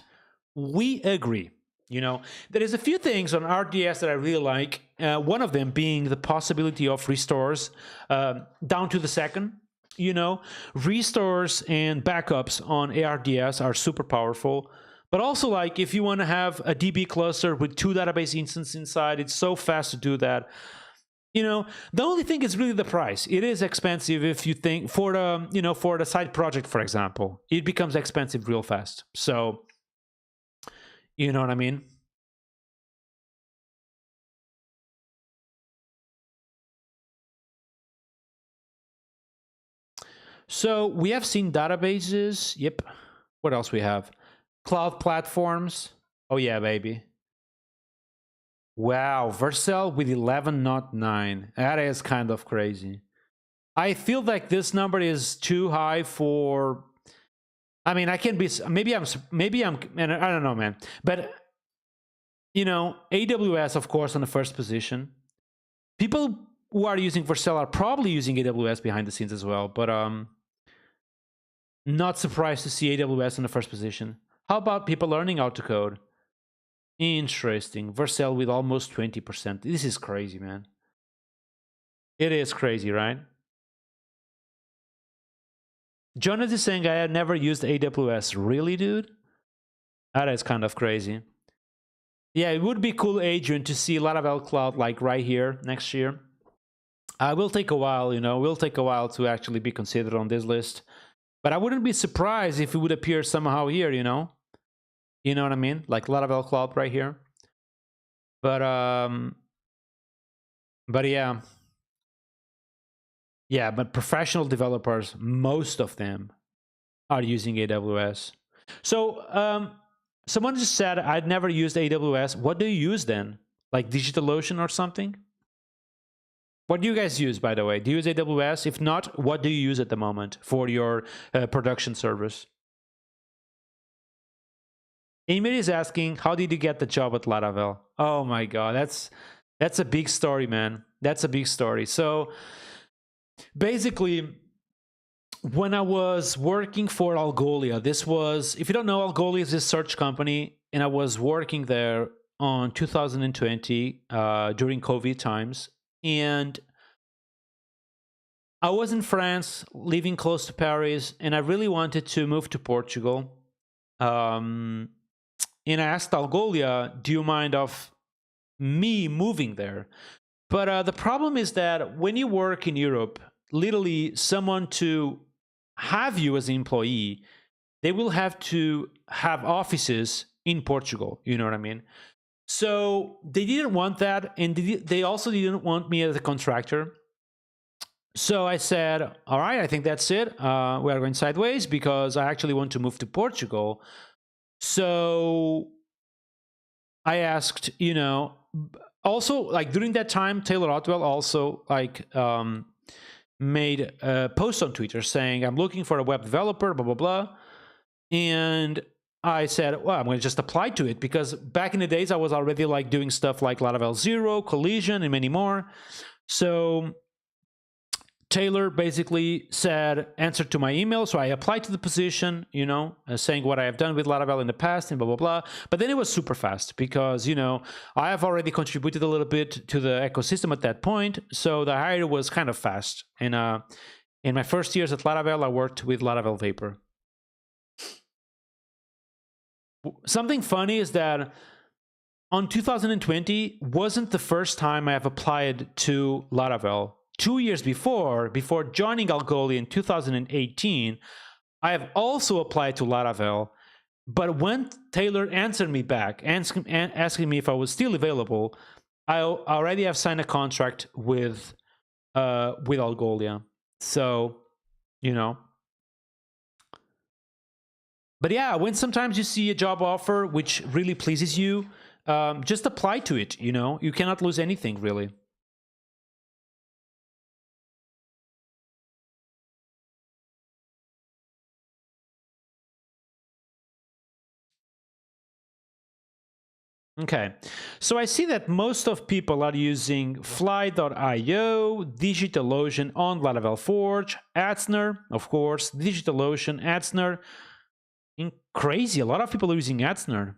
we agree. There is a few things on RDS that I really like. One of them being the possibility of restores down to the second. Restores and backups on ARDS are super powerful. But also, like, if you want to have a DB cluster with 2 database instances inside, it's so fast to do that. The only thing is really the price. It is expensive if you think for the side project, for example, it becomes expensive real fast. So, you know what I mean? So we have seen databases. Yep. What else we have? Cloud platforms. Oh yeah, baby. Wow, Vercel with 11.9. That is kind of crazy. I feel like this number is too high for. I mean, I can be. Maybe I'm. I don't know, man. But AWS, of course, on the first position. People who are using Vercel are probably using AWS behind the scenes as well. But not surprised to see AWS in the first position. How about people learning how to code? Interesting. Vercel with almost 20%. This is crazy, man. It is crazy, right? Jonas is saying I have never used AWS. Really, dude? That is kind of crazy. Yeah, it would be cool, Adrian, to see Laravel Cloud like right here next year. It will take a while, will take a while to actually be considered on this list. But I wouldn't be surprised if it would appear somehow here, You know what I mean? Like Laravel Cloud right here. But yeah. Yeah, but professional developers, most of them are using AWS. So someone just said, I'd never used AWS. What do you use then? Like DigitalOcean or something? What do you guys use, by the way? Do you use AWS? If not, what do you use at the moment for your production service? Emir is asking, how did you get the job at Laravel? Oh my God, that's a big story, man. That's a big story. So basically, when I was working for Algolia, this was, if you don't know, Algolia is this search company, and I was working there on 2020 during COVID times. And I was in France, living close to Paris, and I really wanted to move to Portugal. And I asked Algolia, do you mind of me moving there? But the problem is that when you work in Europe, literally someone to have you as an employee, they will have to have offices in Portugal. You know what I mean? So they didn't want that, and they also didn't want me as a contractor. So I said, all right, I think that's it. We are going sideways because I actually want to move to Portugal. So I asked, also like during that time, Taylor Otwell also like made a post on Twitter saying, I'm looking for a web developer, blah, blah, blah. And I said, well, I'm going to just apply to it because back in the days, I was already like doing stuff like Laravel Zero, Collision, and many more. So Taylor basically said, answer to my email. So I applied to the position, saying what I have done with Laravel in the past and blah, blah, blah. But then it was super fast because, I have already contributed a little bit to the ecosystem at that point. So the hire was kind of fast. And in my first years at Laravel, I worked with Laravel Vapor. Something funny is that on 2020 wasn't the first time I have applied to Laravel. 2 years before joining Algolia in 2018, I have also applied to Laravel. But when Taylor answered me back, asking me if I was still available, I already have signed a contract with Algolia. So, But yeah, when sometimes you see a job offer which really pleases you, just apply to it. You cannot lose anything really. Okay, so I see that most of people are using Fly.io, DigitalOcean on Laravel Forge, Atzner, of course, DigitalOcean, Atzner. Crazy, a lot of people are using Atzner.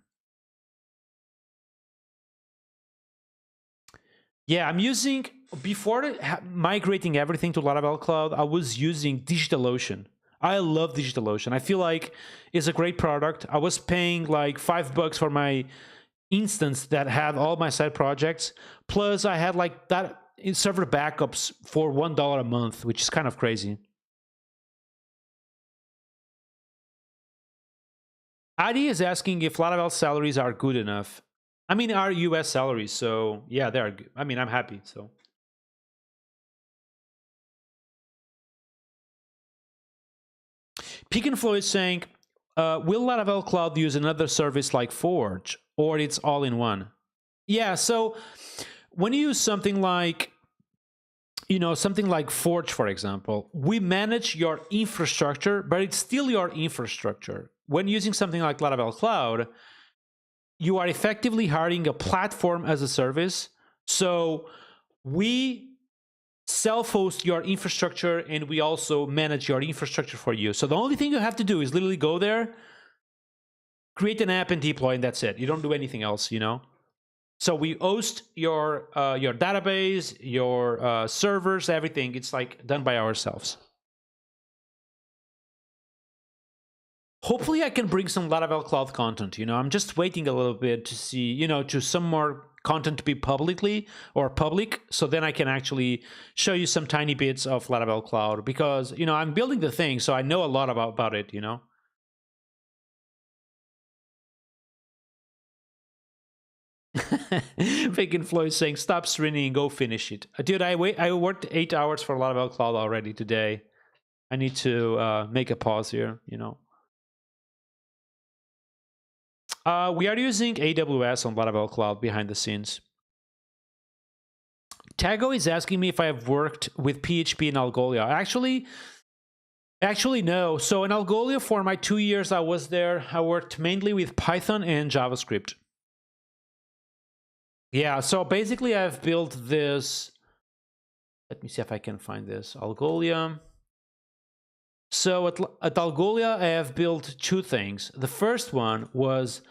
Yeah, I'm using, before migrating everything to Laravel Cloud, I was using DigitalOcean. I love DigitalOcean. I feel like it's a great product. I was paying like $5 for my instance that had all my side projects. Plus, I had like that server backups for $1 a month, which is kind of crazy. Adi is asking if Laravel salaries are good enough. I mean, are US salaries, so yeah, they are good. I mean, I'm happy, so. Peak and Flow is saying, will Laravel Cloud use another service like Forge, or it's all in one? Yeah, so when you use something like, something like Forge, for example, we manage your infrastructure, but it's still your infrastructure. When using something like Laravel Cloud, you are effectively hiring a platform as a service. So we self-host your infrastructure and we also manage your infrastructure for you. So the only thing you have to do is literally go there, create an app and deploy, and that's it. You don't do anything else, So we host your database, your servers, everything. It's like done by ourselves. Hopefully I can bring some Laravel Cloud content, I'm just waiting a little bit to see, to some more content to be public, so then I can actually show you some tiny bits of Laravel Cloud because, I'm building the thing, so I know a lot about it, Bacon Floyd saying, stop streaming and go finish it. Dude, I worked 8 hours for Laravel Cloud already today. I need to make a pause here, We are using AWS on Laravel Cloud behind the scenes. Tago is asking me if I have worked with PHP in Algolia. Actually, no. So in Algolia, for my 2 years I was there, I worked mainly with Python and JavaScript. Yeah, so basically I've built this. Let me see if I can find this. Algolia. So at Algolia, I have built two things. The first one was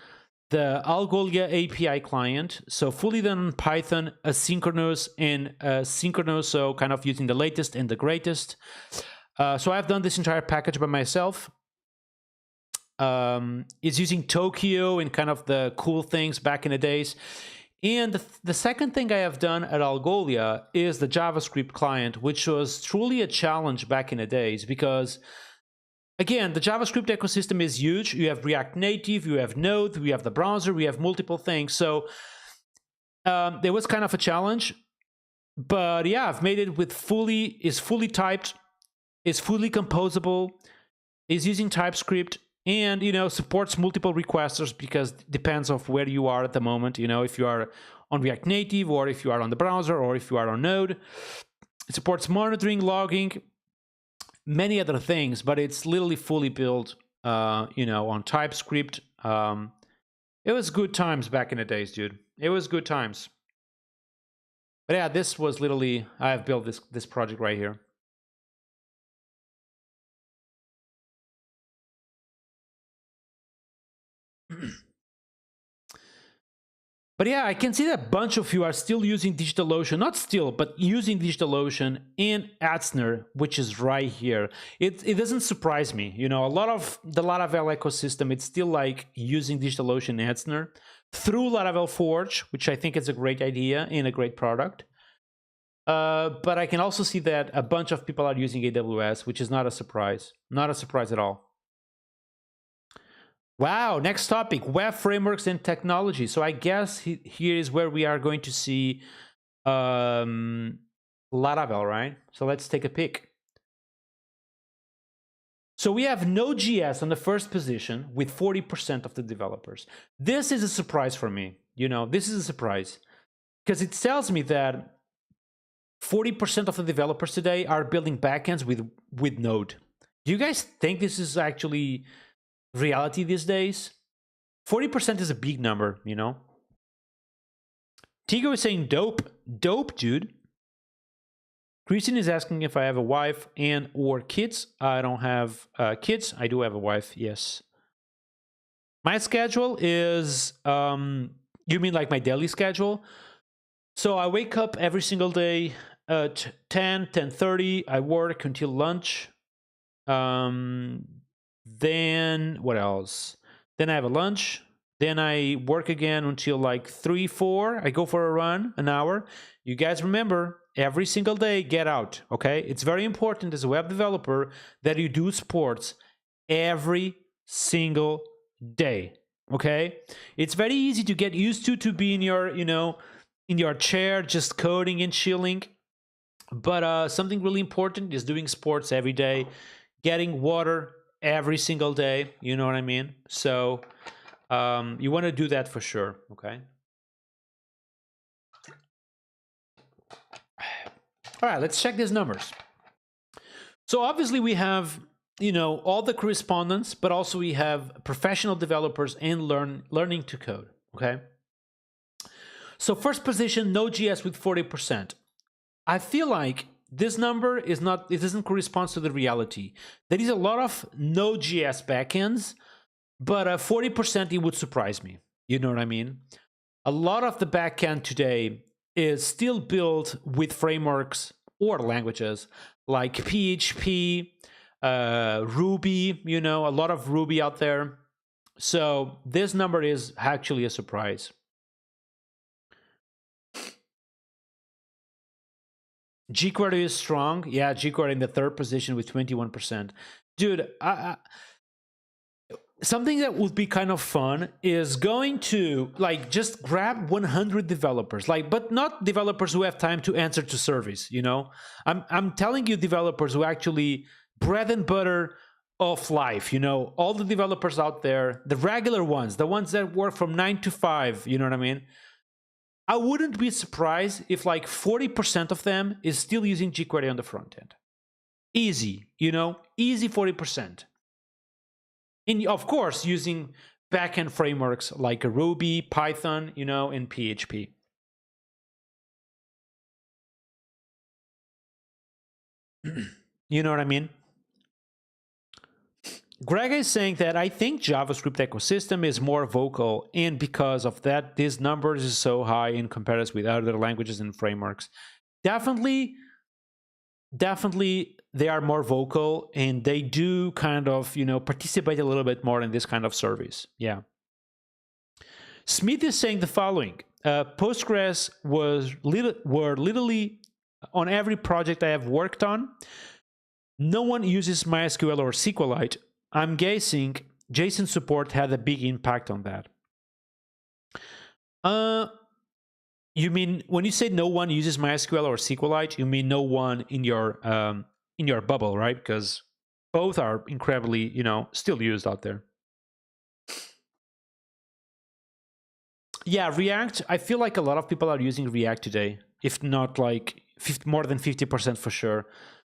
the Algolia API client, so fully done in Python, asynchronous and synchronous, so kind of using the latest and the greatest. So I've done this entire package by myself. It's using Tokyo and kind of the cool things back in the days. And the second thing I have done at Algolia is the JavaScript client, which was truly a challenge back in the days because, again, the JavaScript ecosystem is huge. You have React Native, you have Node, we have the browser, we have multiple things. So there was kind of a challenge. But yeah, I've made it with is fully typed, is fully composable, is using TypeScript, and supports multiple requesters because it depends of where you are at the moment. If you are on React Native, or if you are on the browser, or if you are on Node. It supports monitoring, logging, many other things, but it's literally fully built on TypeScript. It was good times back in the days, dude. It was good times. But yeah, this was literally, I have built this project right here. But yeah, I can see that a bunch of you are still using DigitalOcean. Not still, but using DigitalOcean and Atzner, which is right here. It doesn't surprise me. A lot of the Laravel ecosystem, it's still like using DigitalOcean and Atzner through Laravel Forge, which I think is a great idea and a great product. But I can also see that a bunch of people are using AWS, which is not a surprise. Not a surprise at all. Wow, next topic, web frameworks and technology. So I guess here is where we are going to see Laravel, right? So let's take a pick. So we have Node.js on the first position with 40% of the developers. This is a surprise for me. This is a surprise because it tells me that 40% of the developers today are building backends with Node. Do you guys think this is actually reality these days? 40% is a big number, Tigo is saying dope. Dope, dude. Christian is asking if I have a wife and or kids. I don't have kids. I do have a wife, yes. My schedule is, you mean like my daily schedule? So I wake up every single day at 10:30. I work until lunch. Then what else? Then I have a lunch. Then I work again until like 3, 4. I go for a run, an hour. You guys remember, every single day, get out, okay? It's very important as a web developer that you do sports every single day, okay? It's very easy to get used to be in your, in your chair, just coding and chilling. But something really important is doing sports every day, getting water every single day, you know what I mean? So you want to do that for sure, okay? All right, let's check these numbers. So obviously we have, all the correspondence, but also we have professional developers and learning to code, okay? So first position, Node.js with 40%. I feel like this number is not, it doesn't correspond to the reality. There is a lot of Node.js backends, but 40% it would surprise me. You know what I mean? A lot of the backend today is still built with frameworks or languages like PHP, Ruby, a lot of Ruby out there. So this number is actually a surprise. jQuery is strong. Yeah, jQuery in the third position with 21%. Dude, something that would be kind of fun is going to just grab 100 developers, but not developers who have time to answer to surveys. I'm telling you, developers who actually bread and butter of life. All the developers out there, the regular ones, the ones that work from 9 to 5. You know what I mean? I wouldn't be surprised if 40% of them is still using jQuery on the front end. Easy, easy 40%. And of course, using backend frameworks like Ruby, Python, and PHP. You know what I mean? Greg is saying that I think JavaScript ecosystem is more vocal, and because of that, these numbers is so high in comparison with other languages and frameworks. Definitely, they are more vocal, and they do kind of, participate a little bit more in this kind of surveys. Yeah. Smith is saying the following: Postgres were literally on every project I have worked on. No one uses MySQL or SQLite. I'm guessing JSON support had a big impact on that. You mean when you say no one uses MySQL or SQLite, you mean no one in your bubble, right? Because both are incredibly, still used out there. Yeah, React. I feel like a lot of people are using React today, if not like more than 50% for sure.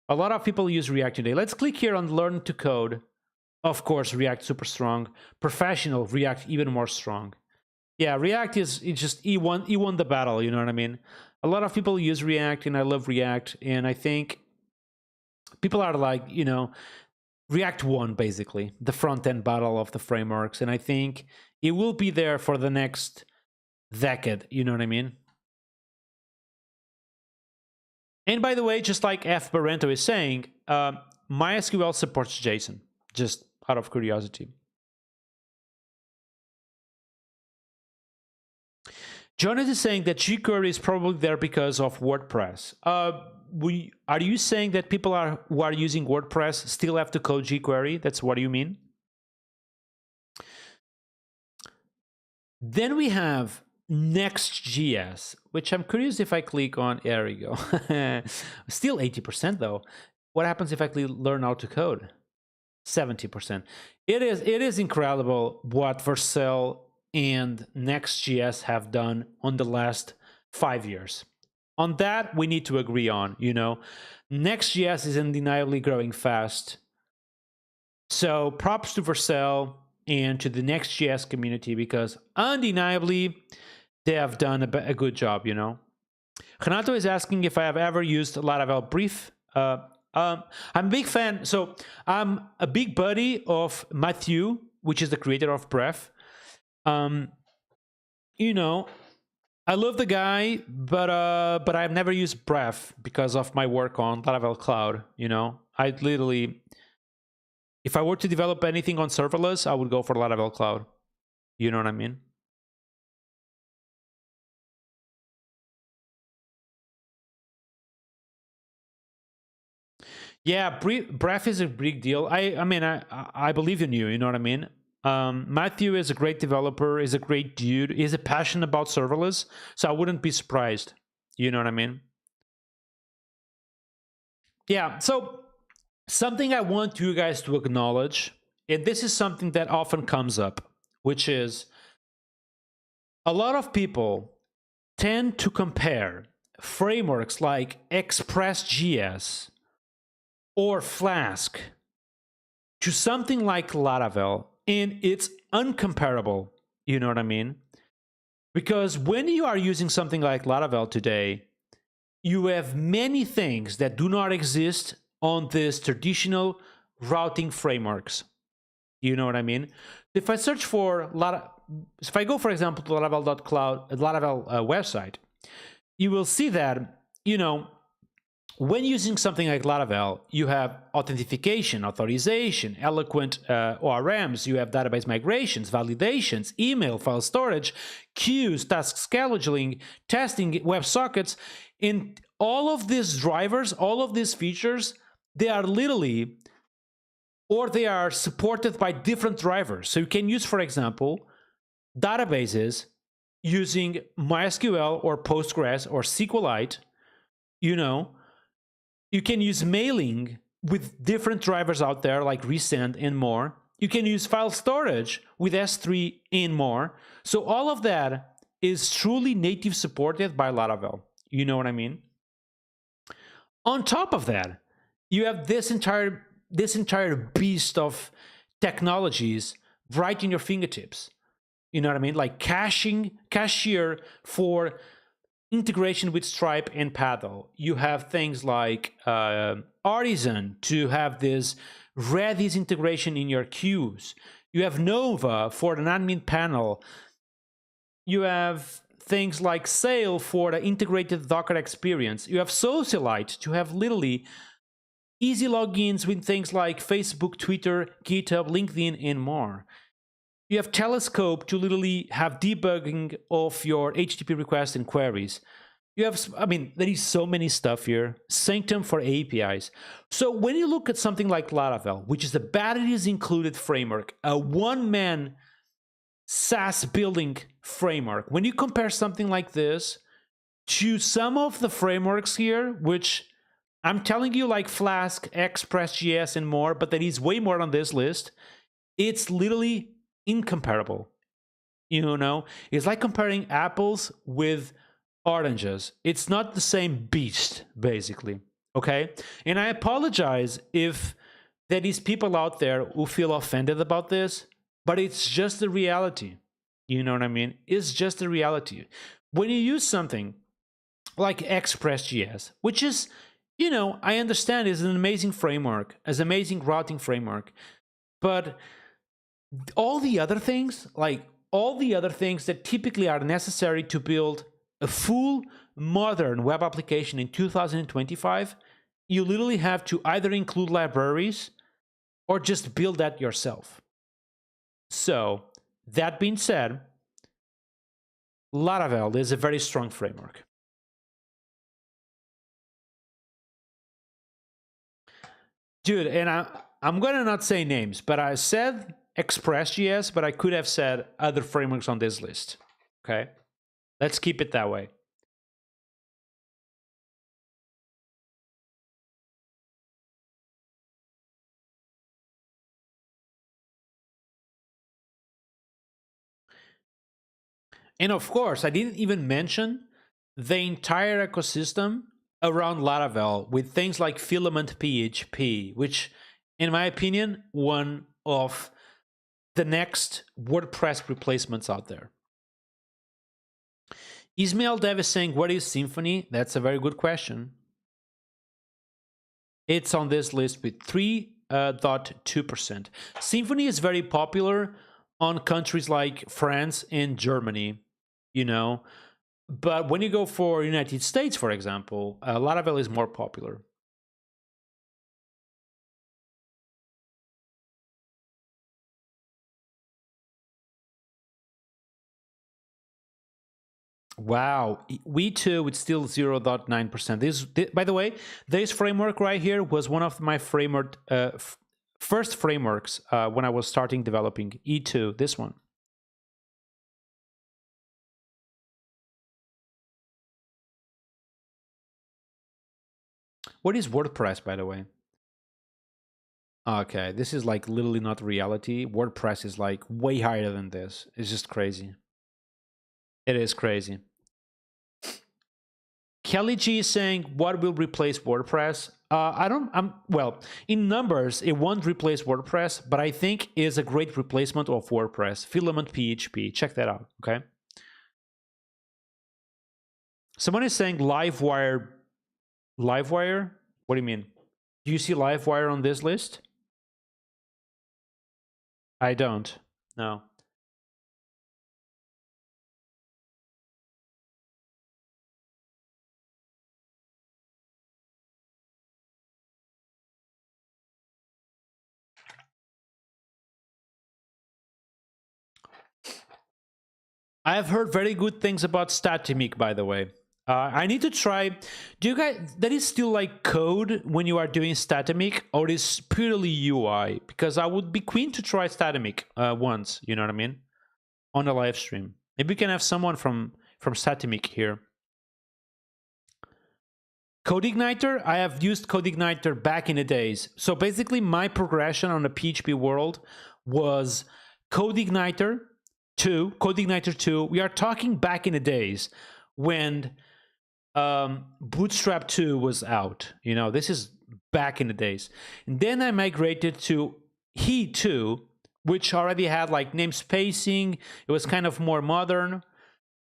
A lot of people use React today. Let's click here on Learn to Code. Of course, React super strong. Professional, React even more strong. Yeah, React is just he won the battle, you know what I mean? A lot of people use React, and I love React, and I think people are like, React won basically the front end battle of the frameworks, and I think it will be there for the next decade, you know what I mean? And by the way, just like F. Barrento is saying, MySQL supports JSON, just out of curiosity. Jonas is saying that jQuery is probably there because of WordPress. Are you saying that people who are using WordPress still have to code jQuery? That's what you mean? Then we have Next.js, which I'm curious if I click on. There we go. Still 80% though. What happens if I click learn how to code? 70%. It is incredible what Vercel and Next.js have done on the last 5 years. On that, we need to agree on, Next.js is undeniably growing fast. So props to Vercel and to the Next.js community, because undeniably they have done a good job, Renato is asking if I have ever used Laravel Brief. I'm a big fan. So I'm a big buddy of Matthew, which is the creator of Bref. I love the guy, but I've never used Bref because of my work on Laravel Cloud. I literally, if I were to develop anything on serverless, I would go for Laravel Cloud. You know what I mean? Yeah, Bref is a big deal. I believe in you. You know what I mean? Matthew is a great developer, is a great dude, is a passionate about serverless, so I wouldn't be surprised. You know what I mean? Yeah, so something I want you guys to acknowledge, and this is something that often comes up, which is a lot of people tend to compare frameworks like Express.js or Flask to something like Laravel, and it's uncomparable. You know what I mean? Because when you are using something like Laravel today, you have many things that do not exist on these traditional routing frameworks. You know what I mean? If I search for if I go, for example, to Laravel.cloud, Laravel website, you will see that, when using something like Laravel, you have authentication, authorization, eloquent ORMs, you have database migrations, validations, email, file storage, queues, task scheduling, testing, WebSockets. And all of these drivers, all of these features, they are literally, or they are supported by different drivers. So you can use, for example, databases using MySQL or Postgres or SQLite, You can use mailing with different drivers out there like Resend and more. You can use file storage with S3 and more. So all of that is truly native supported by Laravel. You know what I mean? On top of that, you have this entire beast of technologies right in your fingertips. You know what I mean? Like Cashier for integration with Stripe and Paddle. You have things like Artisan to have this Redis integration in your queues. You have Nova for an admin panel. You have things like Sail for the integrated Docker experience. You have Socialite to have literally easy logins with things like Facebook, Twitter, GitHub, LinkedIn, and more. You have Telescope to literally have debugging of your HTTP requests and queries. You have, I mean, there is so many stuff here. Sanctum for APIs. So when you look at something like Laravel, which is a batteries included framework, a one-man SaaS building framework, when you compare something like this to some of the frameworks here, which I'm telling you like Flask, Express.js, and more, but there is way more on this list, it's literally incomparable. You know, it's like comparing apples with oranges. It's not the same beast, basically. Okay? And I apologize if there is people out there who feel offended about this, but it's just the reality. You know what I mean? It's just the reality. When you use something like Express.js, which is, you know, I understand is an amazing framework, as amazing routing framework, but all the other things, like all the other things that typically are necessary to build a full modern web application in 2025, you literally have to either include libraries or just build that yourself. So, that being said, Laravel is a very strong framework. Dude, and I'm gonna not say names, but I said Express.js, but I could have said other frameworks on this list. Okay? Let's keep it that way. And of course, I didn't even mention the entire ecosystem around Laravel with things like Filament PHP, which, in my opinion, one of the next WordPress replacements out there. Ismail Dev is saying, what is Symfony? That's a very good question. It's on this list with 3.2%. Symfony is very popular on countries like France and Germany, you know. But when you go for United States, for example, Laravel is more popular. Wow, V2 with still 0.9%. This, by the way, this framework right here was one of my framework first frameworks when I was starting developing E2. This one. What is WordPress, by the way? Okay, this is like literally not reality. WordPress is like way higher than this. It's just crazy. It is crazy. Kelly G is saying, what will replace WordPress? Well, in numbers, it won't replace WordPress, but I think it is a great replacement of WordPress. Filament PHP. Check that out, okay? Someone is saying Livewire. Livewire? What do you mean? Do you see Livewire on this list? I don't. No. I have heard very good things about Statimic, by the way. I need to try. Do you guys? That is still like code when you are doing Statimic, or is purely UI? Because I would be keen to try Statimic once. You know what I mean? On a live stream. Maybe we can have someone from Statimic here. CodeIgniter, I have used CodeIgniter back in the days. So basically my progression on the PHP world was CodeIgniter 2, CodeIgniter 2. We are talking back in the days when Bootstrap 2 was out. You know, this is back in the days. And then I migrated to He 2, which already had like namespacing. It was kind of more modern.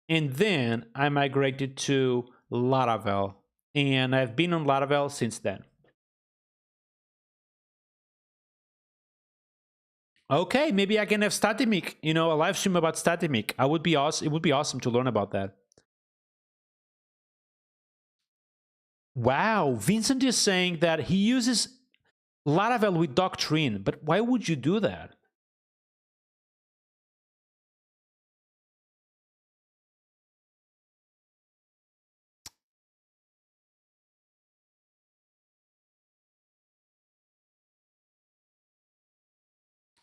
And then I migrated to Laravel. And I've been on Laravel since then. Okay, maybe I can have Statimic, a live stream about Statimic. I would be awesome. It would be awesome to learn about that. Wow, Vincent is saying that he uses Laravel with Doctrine, but why would you do that?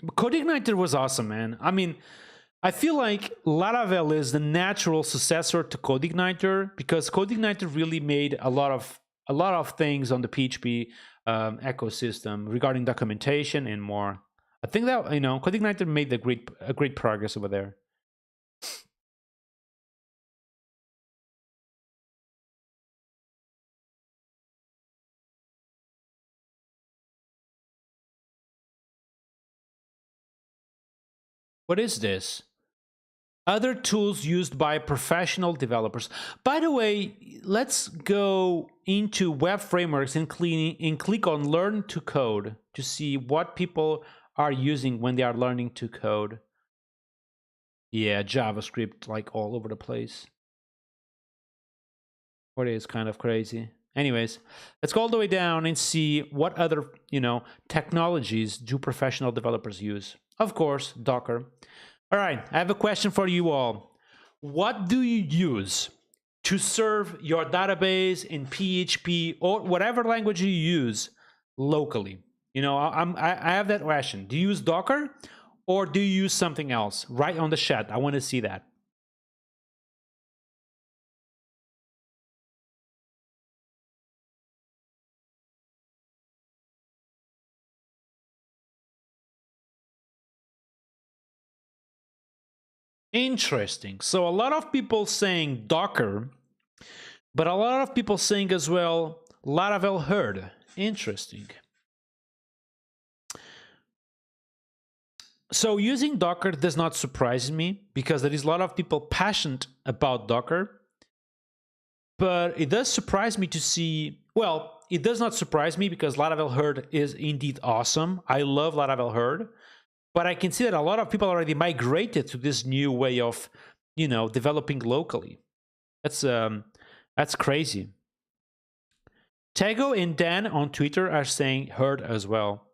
CodeIgniter was awesome, man. I mean, I feel like Laravel is the natural successor to CodeIgniter because CodeIgniter really made a lot of things on the PHP ecosystem regarding documentation and more. I think that CodeIgniter made a great progress over there. What is this? Other tools used by professional developers. By the way, let's go into web frameworks and click on Learn to Code to see what people are using when they are learning to code. Yeah, JavaScript like all over the place. What is kind of crazy. Anyways, let's go all the way down and see what other, technologies do professional developers use. Of course, Docker. All right, I have a question for you all. What do you use to serve your database in PHP or whatever language you use locally? I have that question. Do you use Docker or do you use something else? Write on the chat. I want to see that. Interesting. So a lot of people saying Docker, but a lot of people saying as well Laravel herd. Interesting. So using Docker does not surprise me because there is a lot of people passionate about Docker. But it does surprise me to see, well, it does not surprise me because Laravel herd is indeed awesome. I love Laravel herd. But I can see that a lot of people already migrated to this new way of, developing locally. That's crazy. Tego and Dan on Twitter are saying herd as well.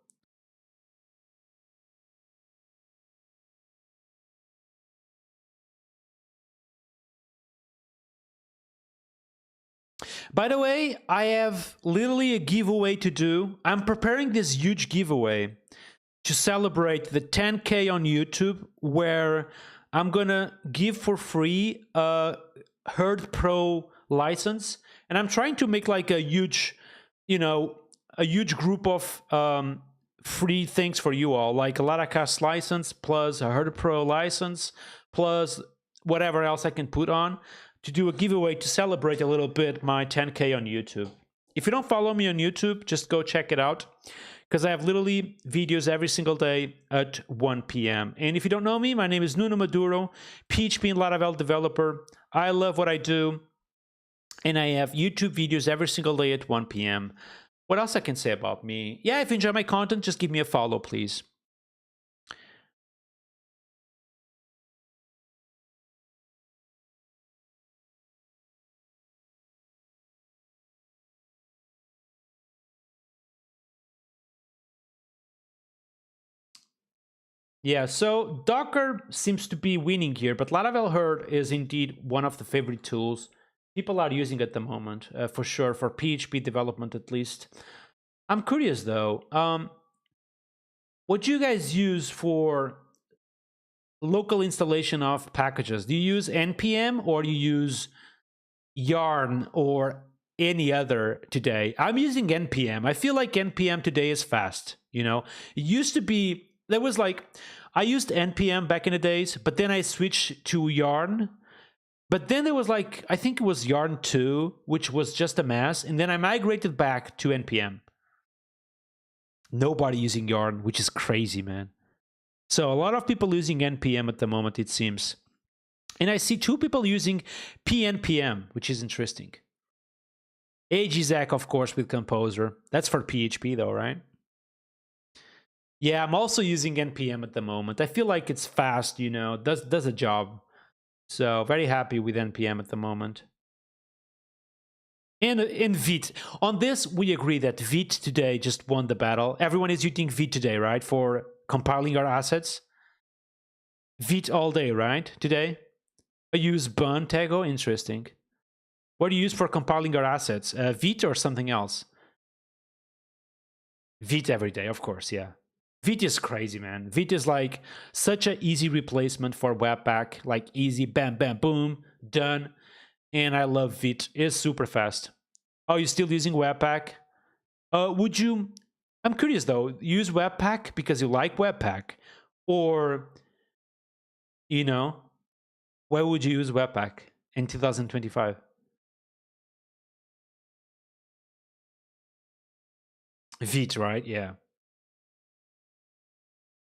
By the way, I have literally a giveaway to do. I'm preparing this huge giveaway to celebrate the 10K on YouTube, where I'm gonna give for free a Herd Pro license, and I'm trying to make like a huge group of free things for you all, like a Laracast license plus a Herd Pro license plus whatever else I can put on to do a giveaway to celebrate a little bit my 10K on YouTube. If you don't follow me on YouTube, just go check it out, because I have literally videos every single day at 1 p.m. And if you don't know me, my name is Nuno Maduro, PHP and Laravel developer. I love what I do, and I have YouTube videos every single day at 1 p.m. What else I can say about me? Yeah, if you enjoy my content, just give me a follow, please. Yeah, so Docker seems to be winning here, but Laravel herd is indeed one of the favorite tools people are using at the moment, for sure, for PHP development at least. I'm curious though, what do you guys use for local installation of packages? Do you use NPM or do you use Yarn or any other today? I'm using NPM. I feel like NPM today is fast. It used to be, there was like, I used NPM back in the days, but then I switched to Yarn. But then there was like, I think it was Yarn 2, which was just a mess. And then I migrated back to NPM. Nobody using Yarn, which is crazy, man. So a lot of people using NPM at the moment, it seems. And I see 2 people using PNPM, which is interesting. AGZAC, of course, with Composer. That's for PHP though, right? Yeah, I'm also using npm at the moment. I feel like it's fast, you know, does a job. So very happy with npm at the moment. And in Vite, on this we agree that Vite today just won the battle. Everyone is using Vite today, right, for compiling our assets. Vite all day, right? Today, I use Bun Tego. Interesting. What do you use for compiling our assets? Vite or something else? Vite every day, of course. Yeah. Vite is crazy, man. Vite is like such an easy replacement for Webpack. Like easy, bam, bam, boom, done. And I love Vite. It's super fast. Oh, you're still using Webpack? Would you? I'm curious though. Use Webpack because you like Webpack, or you know, why would you use Webpack in 2025? Vite, right? Yeah.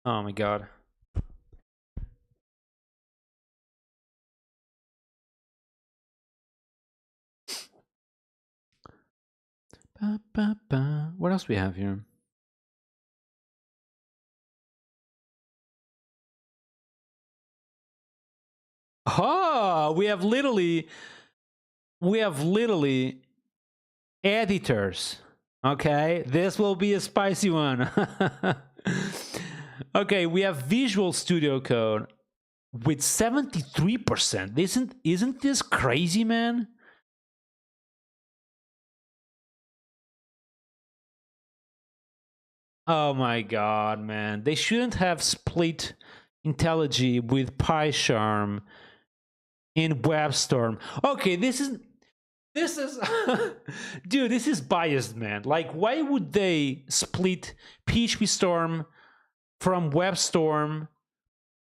Oh my god. Ba, ba, ba. What else we have here? Oh, we have literally editors. Okay, this will be a spicy one. Okay, we have Visual Studio Code with 73%. Isn't this crazy, man? Oh my god, man. They shouldn't have split IntelliJ with PyCharm in WebStorm. Okay, this is dude, this is biased, man. Like, why would they split PHP from WebStorm,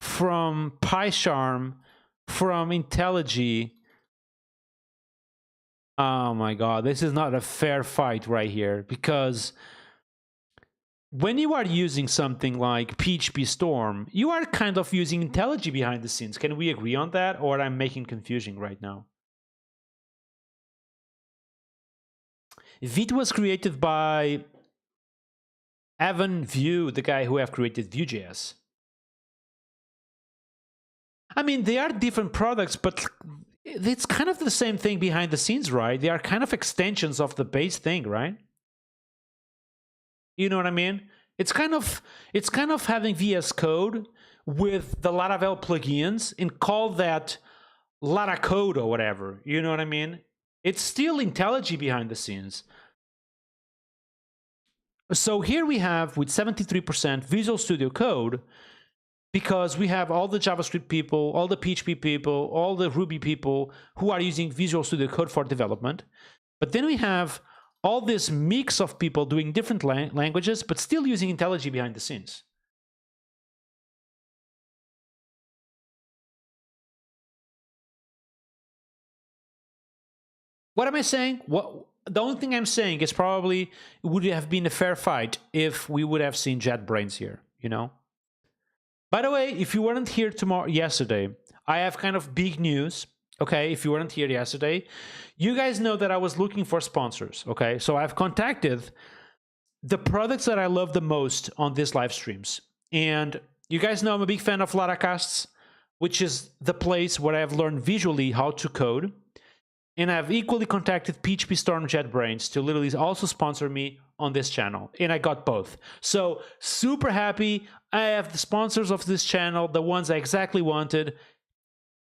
from PyCharm, from IntelliJ? Oh my god, this is not a fair fight right here, because when you are using something like PHP Storm, you are kind of using IntelliJ behind the scenes. Can we agree on that, or I'm making confusion right now? Vite was created by Evan Vue, the guy who have created Vue.js. I mean, they are different products, but it's kind of the same thing behind the scenes, right? They are kind of extensions of the base thing, right? You know what I mean? It's kind of having VS Code with the Laravel plugins and call that Lara Code or whatever. You know what I mean? It's still IntelliJ behind the scenes. So here we have with 73% Visual Studio Code, because we have all the JavaScript people, all the PHP people, all the Ruby people who are using Visual Studio Code for development. But then we have all this mix of people doing different languages, but still using IntelliJ behind the scenes. What am I saying? The only thing I'm saying is probably it would have been a fair fight if we would have seen JetBrains here, you know? By the way, if you weren't here yesterday, I have kind of big news. Okay, if you weren't here yesterday, you guys know that I was looking for sponsors. Okay, so I've contacted the products that I love the most on these live streams. And you guys know I'm a big fan of Laracasts, which is the place where I've learned visually how to code. And I've equally contacted PHP Storm JetBrains to literally also sponsor me on this channel. And I got both. So super happy. I have the sponsors of this channel, the ones I exactly wanted.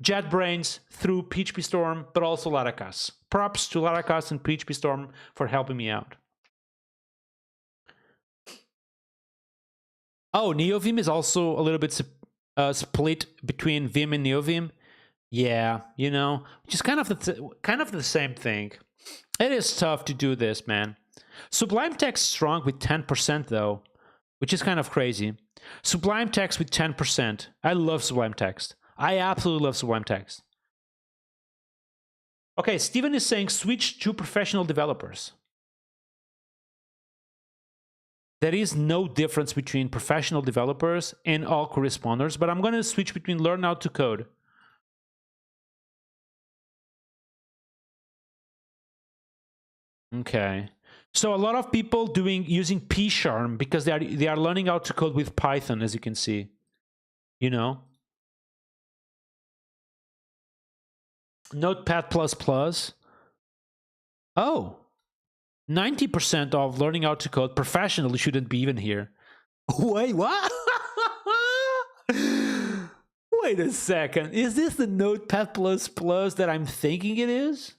JetBrains through PHP Storm, but also Laracast. Props to Laracast and PHP Storm for helping me out. Oh, NeoVim is also a little bit split between Vim and NeoVim. Yeah, you know, just kind of the same thing. It is tough to do this, man. Sublime Text strong with 10% though, which is kind of crazy. Sublime Text with 10%. I love Sublime Text. I absolutely love Sublime Text. Okay, Steven is saying switch to professional developers. There is no difference between professional developers and all corresponders, but I'm going to switch between learn how to code. Okay. So a lot of people using P-Sharm because they are learning how to code with Python, as you can see. You know, Notepad++. Oh, 90% of learning how to code professionally shouldn't be even here. Wait, what? Wait a second. Is this the Notepad++ that I'm thinking it is?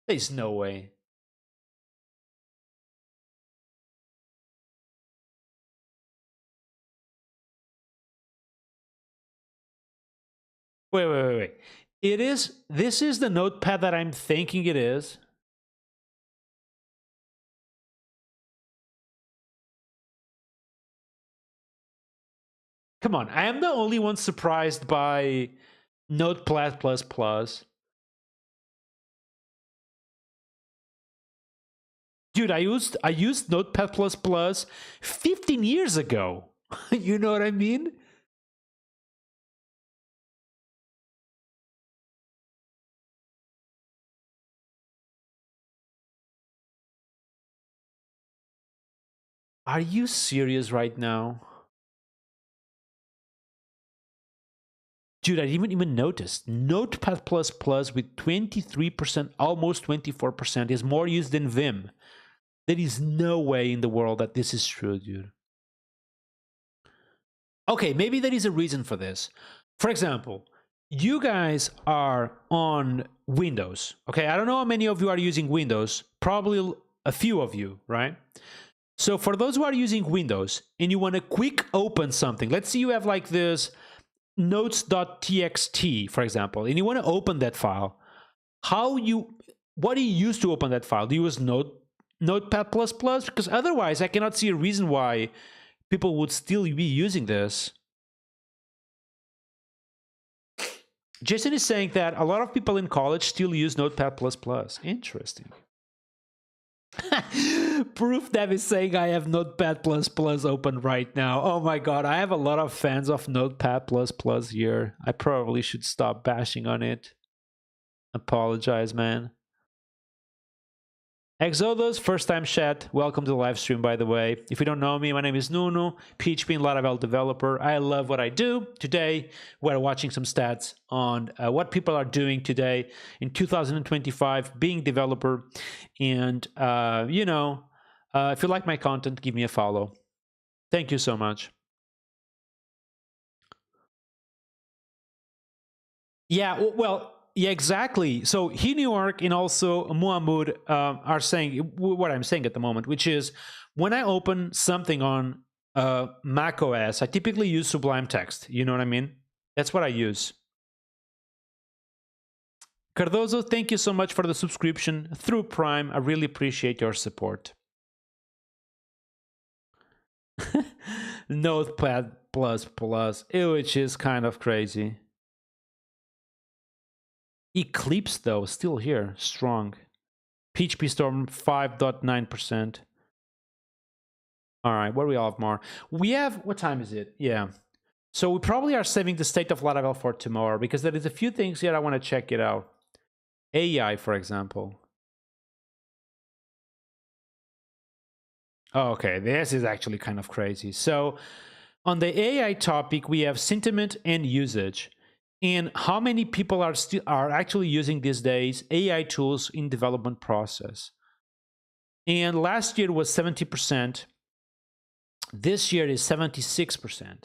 There's no way. Wait. This is the Notepad that I'm thinking it is. Come on, I am the only one surprised by Notepad++. Dude, I used Notepad++ 15 years ago. You know what I mean? Are you serious right now? Dude, I didn't even notice. Notepad++ with 23%, almost 24%, is more used than Vim. There is no way in the world that this is true, dude. Okay, maybe there is a reason for this. For example, you guys are on Windows. Okay, I don't know how many of you are using Windows. Probably a few of you, right? So for those who are using Windows and you want to quick open something, let's say you have like this notes.txt, for example, and you want to open that file, what do you use to open that file? Do you use Notepad++? Because otherwise I cannot see a reason why people would still be using this. Jason is saying that a lot of people in college still use Notepad++. Interesting. Proof Dev is saying I have Notepad++ open right now. Oh my god, I have a lot of fans of Notepad++ here. I probably should stop bashing on it. Apologize, man. Exodus, first time chat. Welcome to the live stream, by the way. If you don't know me, my name is Nuno, PHP and Laravel developer. I love what I do. Today, we're watching some stats on what people are doing today in 2025, being developer. And, if you like my content, give me a follow. Thank you so much. Yeah, well, yeah, exactly. So he, New York, and also Muhammad are saying what I'm saying at the moment, which is when I open something on Mac OS, I typically use Sublime Text. You know what I mean? That's what I use. Cardozo, thank you so much for the subscription through Prime. I really appreciate your support. Notepad++, which is kind of crazy. Eclipse, though, still here, strong. PHP Storm 5.9%. All right, what do we all have more? We have, what time is it? Yeah. So we probably are saving the state of Laravel for tomorrow because there is a few things here I want to check it out. AI, for example. Oh, okay, this is actually kind of crazy. So on the AI topic, we have sentiment and usage. And how many people are actually using these days AI tools in development process? And last year was 70%. This year is 76%.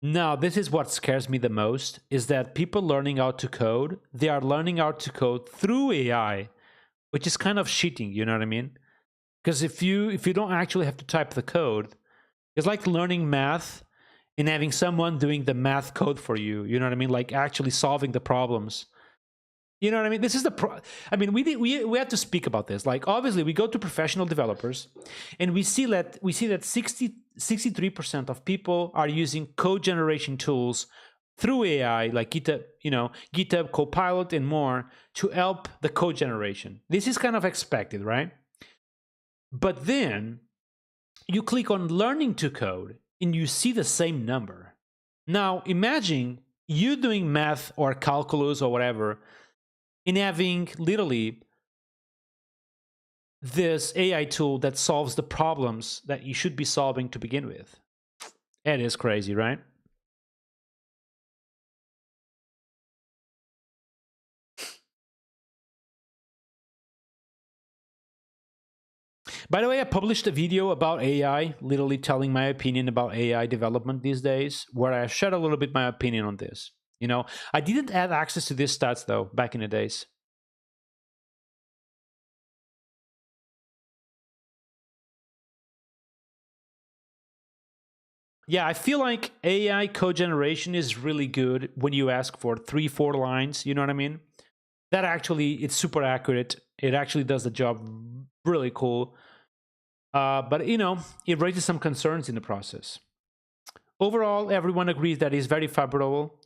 Now, this is what scares me the most, is that people learning how to code, they are learning how to code through AI, which is kind of cheating, you know what I mean? Because if you don't actually have to type the code, it's like learning math and having someone doing the math code for you, you know what I mean? Like actually solving the problems. You know what I mean? This is we have to speak about this. Like obviously we go to professional developers and we see that 63% of people are using code generation tools through AI like GitHub Copilot and more to help the code generation. This is kind of expected, right? But then you click on learning to code and you see the same number. Now imagine you doing math or calculus or whatever, and having literally this AI tool that solves the problems that you should be solving to begin with. It is crazy, right? By the way, I published a video about AI, literally telling my opinion about AI development these days, where I shared a little bit my opinion on this. You know, I didn't have access to these stats though back in the days. Yeah, I feel like AI code generation is really good when you ask for 3-4 lines. You know what I mean? That actually, it's super accurate. It actually does the job really cool. But you know, it raises some concerns in the process. Overall, everyone agrees that it's very favorable,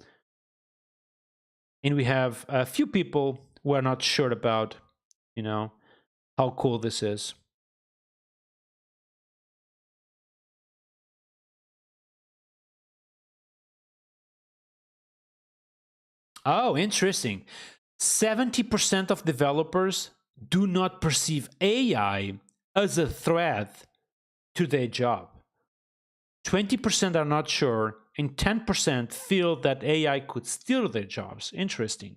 and we have a few people who are not sure about, you know, how cool this is. Oh, interesting. 70% of developers do not perceive AI as a threat to their job. 20% are not sure, and 10% feel that AI could steal their jobs. Interesting.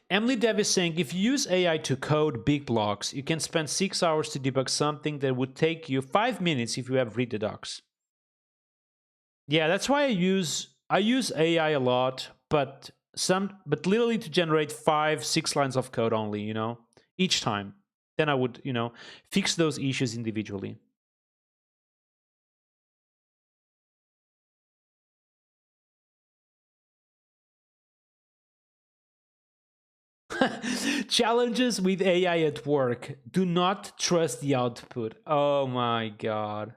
Emily Dev is saying if you use AI to code big blocks, you can spend 6 hours to debug something that would take you 5 minutes if you have read the docs. Yeah, that's why I use AI a lot, but literally to generate 5-6 lines of code only, you know, each time. Then I would, you know, fix those issues individually. Challenges with AI at work. Do not trust the output. Oh my god.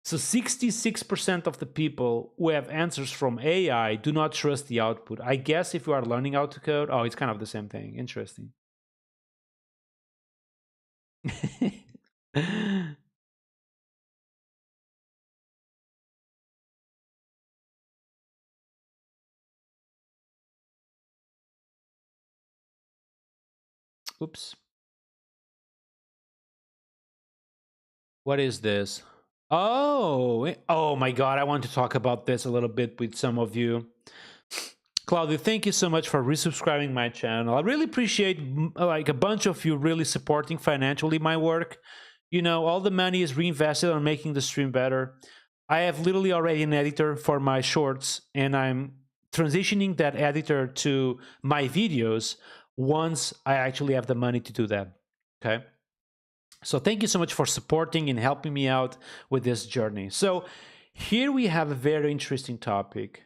So 66% of the people who have answers from AI do not trust the output. I guess if you are learning how to code, oh, it's kind of the same thing. Interesting. Oops. What is this? Oh my God. I want to talk about this a little bit with some of you. Claudio, thank you so much for resubscribing my channel. I really appreciate like a bunch of you really supporting financially my work. You know, all the money is reinvested on making the stream better. I have literally already an editor for my shorts, and I'm transitioning that editor to my videos once I actually have the money to do that. Okay. So thank you so much for supporting and helping me out with this journey. So here we have a very interesting topic.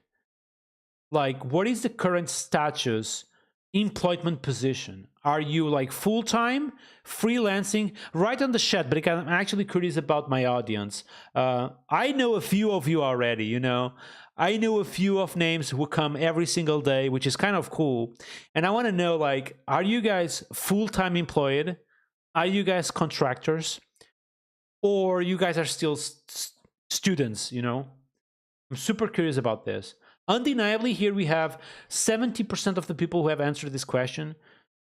Like, what is the current status employment position? Are you like full-time, freelancing? Write on the chat, but I'm actually curious about my audience. I know a few of you already, you know. I know a few of names who come every single day, which is kind of cool. And I want to know, like, are you guys full-time employed? Are you guys contractors? Or you guys are still students, you know? I'm super curious about this. Undeniably, here we have 70% of the people who have answered this question,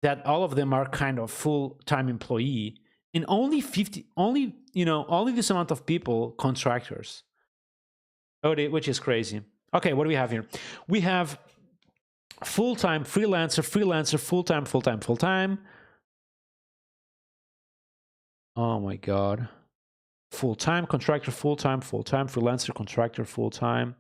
that all of them are kind of full-time employee, and only 50, only, you know, only this amount of people contractors. Oh, which is crazy. Okay, what do we have here? We have full-time, freelancer, freelancer, full-time, full-time, full-time. Oh my God. Full-time, contractor, full-time, full-time, freelancer, contractor, full-time.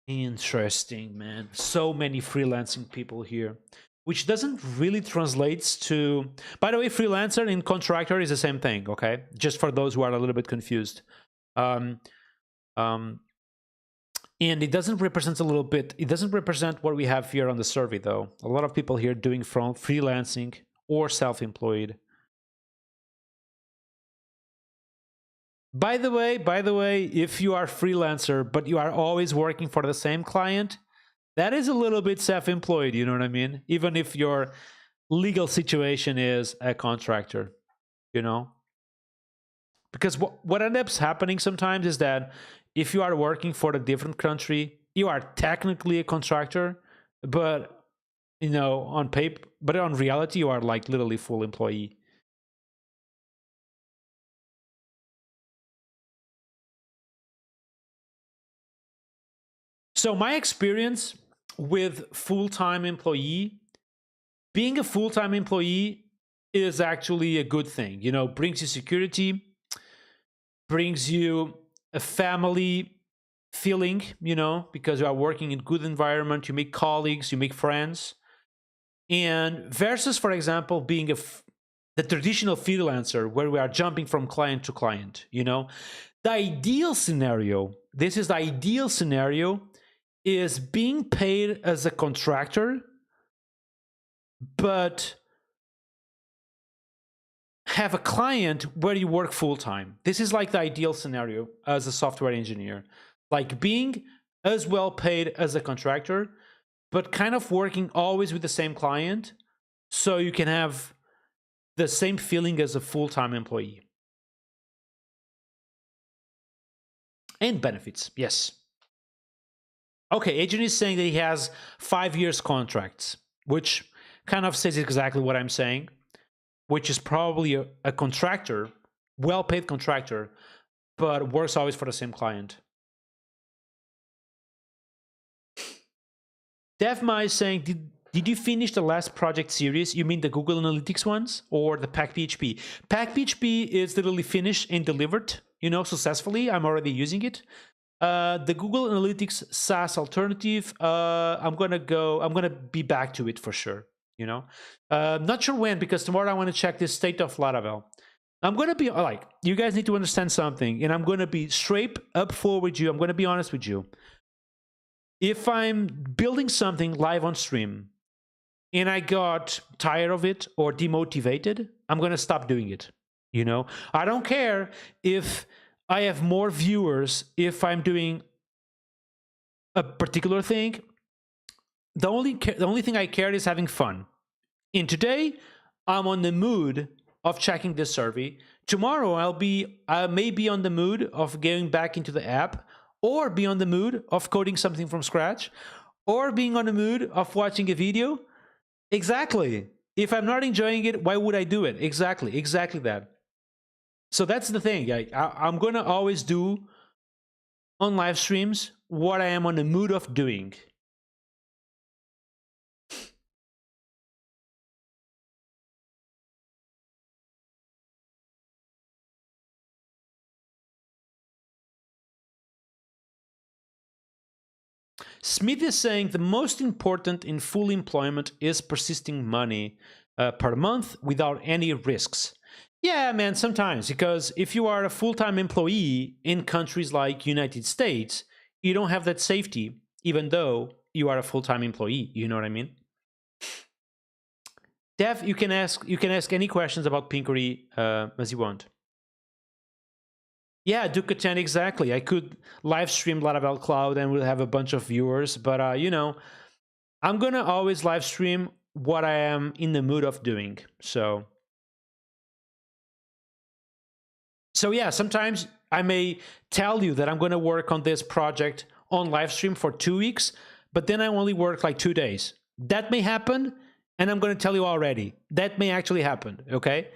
Interesting, man. So many freelancing people here, which doesn't really translates to, by the way, freelancer and contractor is the same thing, okay? Just for those who are a little bit confused. Um, um, and it doesn't represent a little bit, it doesn't represent what we have here on the survey though. A lot of people here doing from freelancing or self-employed. By the way, if you are freelancer but you are always working for the same client, that is a little bit self-employed, you know what I mean? Even if your legal situation is a contractor, you know? Because what ends up happening sometimes is that if you are working for a different country, you are technically a contractor, but on paper, but on reality, you are like literally full employee. So my experience with full-time employee, being a full-time employee is actually a good thing. Brings you security, brings you a family feeling, because you are working in good environment, you make colleagues, you make friends. And versus, for example, being the traditional freelancer where we are jumping from client to client, the ideal scenario, this is the ideal scenario, is being paid as a contractor, but have a client where you work full time. This is like the ideal scenario as a software engineer, like being as well paid as a contractor, but kind of working always with the same client so you can have the same feeling as a full-time employee. And benefits, yes. Okay, Agent is saying that he has 5 years contracts, which kind of says exactly what I'm saying, which is probably a contractor, well-paid contractor, but works always for the same client. DevMa is saying, did you finish the last project series? You mean the Google Analytics ones or the PackPHP? PackPHP is literally finished and delivered, successfully. I'm already using it. The Google Analytics SaaS alternative, I'm gonna be back to it for sure. Not sure when, because tomorrow I want to check the state of Laravel. I'm gonna be like, you guys need to understand something, and I'm gonna be straight up forward with you. I'm gonna be honest with you. If I'm building something live on stream and I got tired of it or demotivated, I'm gonna stop doing it. I don't care if I have more viewers if I'm doing a particular thing. The only thing I care is having fun. And today, I'm on the mood of checking this survey. Tomorrow, I may be on the mood of going back into the app, or be on the mood of coding something from scratch, or being on the mood of watching a video. Exactly. If I'm not enjoying it, why would I do it? Exactly that. So that's the thing. I'm going to always do on live streams what I am on the mood of doing. Smith is saying the most important in full employment is persisting money per month without any risks. Yeah, man, sometimes, because if you are a full-time employee in countries like United States, you don't have that safety, even though you are a full-time employee. You know what I mean? Dev, you can ask any questions about Pinkery as you want. Yeah, Duke10, exactly. I could live stream Laravel Cloud and we'll have a bunch of viewers, but I'm gonna always live stream what I am in the mood of doing. So yeah, sometimes I may tell you that I'm gonna work on this project on live stream for 2 weeks, but then I only work like 2 days. That may happen, and I'm gonna tell you already. That may actually happen, okay?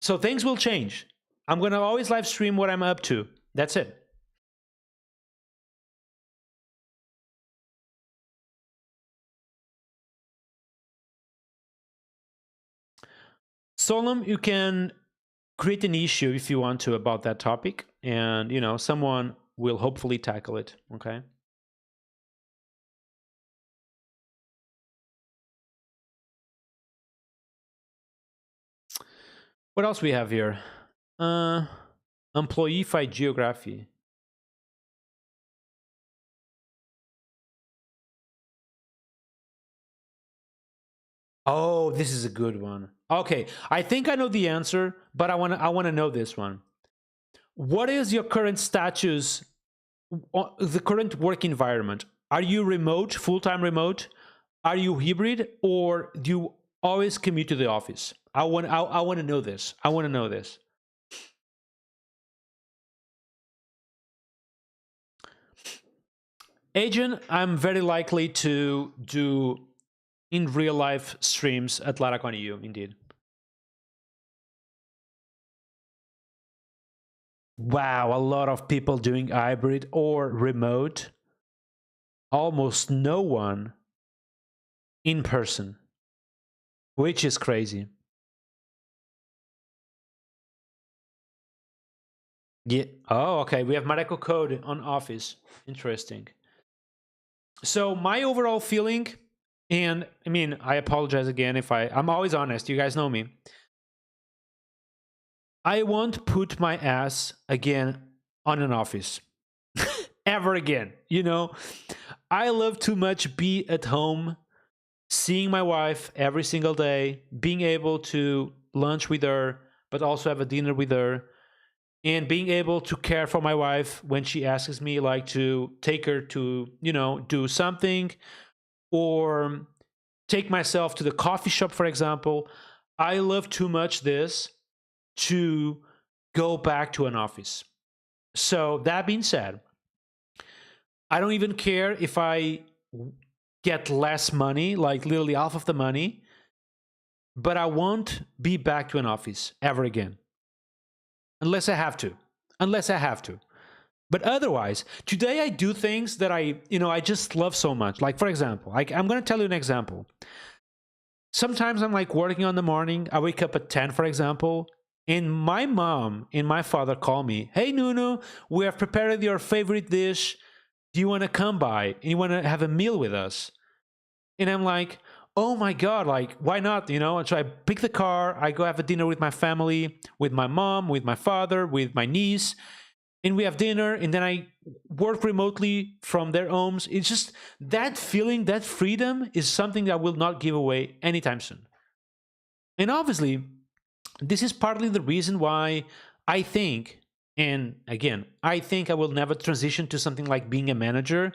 So things will change. I'm gonna always live stream what I'm up to. That's it. Solom, you can create an issue if you want to about that topic, and someone will hopefully tackle it. Okay. What else we have here? Employee geography. Oh, this is a good one. Okay, I think I know the answer, but I want to know this one. What is your current status, the current work environment? Are you remote, full-time remote? Are you hybrid, or do you always commute to the office? I want to know this. I want to know this. Agent, I'm very likely to do in real life streams at LaraConEU, indeed. Wow, a lot of people doing hybrid or remote. Almost no one in person, which is crazy. Yeah. Oh, okay. We have Mareko code on Office. Interesting. So my overall feeling, and I mean, I apologize again if I'm always honest. You guys know me. I won't put my ass again on an office ever again. You know, I love too much be at home, seeing my wife every single day, being able to lunch with her, but also have a dinner with her, and being able to care for my wife when she asks me like to take her to, you know, do something, or take myself to the coffee shop, for example. I love too much this to go back to an office. So that being said, I don't even care if I get less money, like literally half of the money, but I won't be back to an office ever again. Unless I have to. Unless I have to. But otherwise, today I do things that I just love so much. Like, for example, I'm going to tell you an example. Sometimes I'm like working on the morning. I wake up at 10, for example, and my mom and my father call me, "Hey, Nuno, we have prepared your favorite dish. Do you want to come by? And you want to have a meal with us?" And I'm like, "Oh my God, like, why not?" And so I pick the car, I go have a dinner with my family, with my mom, with my father, with my niece, and we have dinner, and then I work remotely from their homes. It's just that feeling, that freedom is something that I will not give away anytime soon. And obviously, this is partly the reason why I think, and again, I think I will never transition to something like being a manager,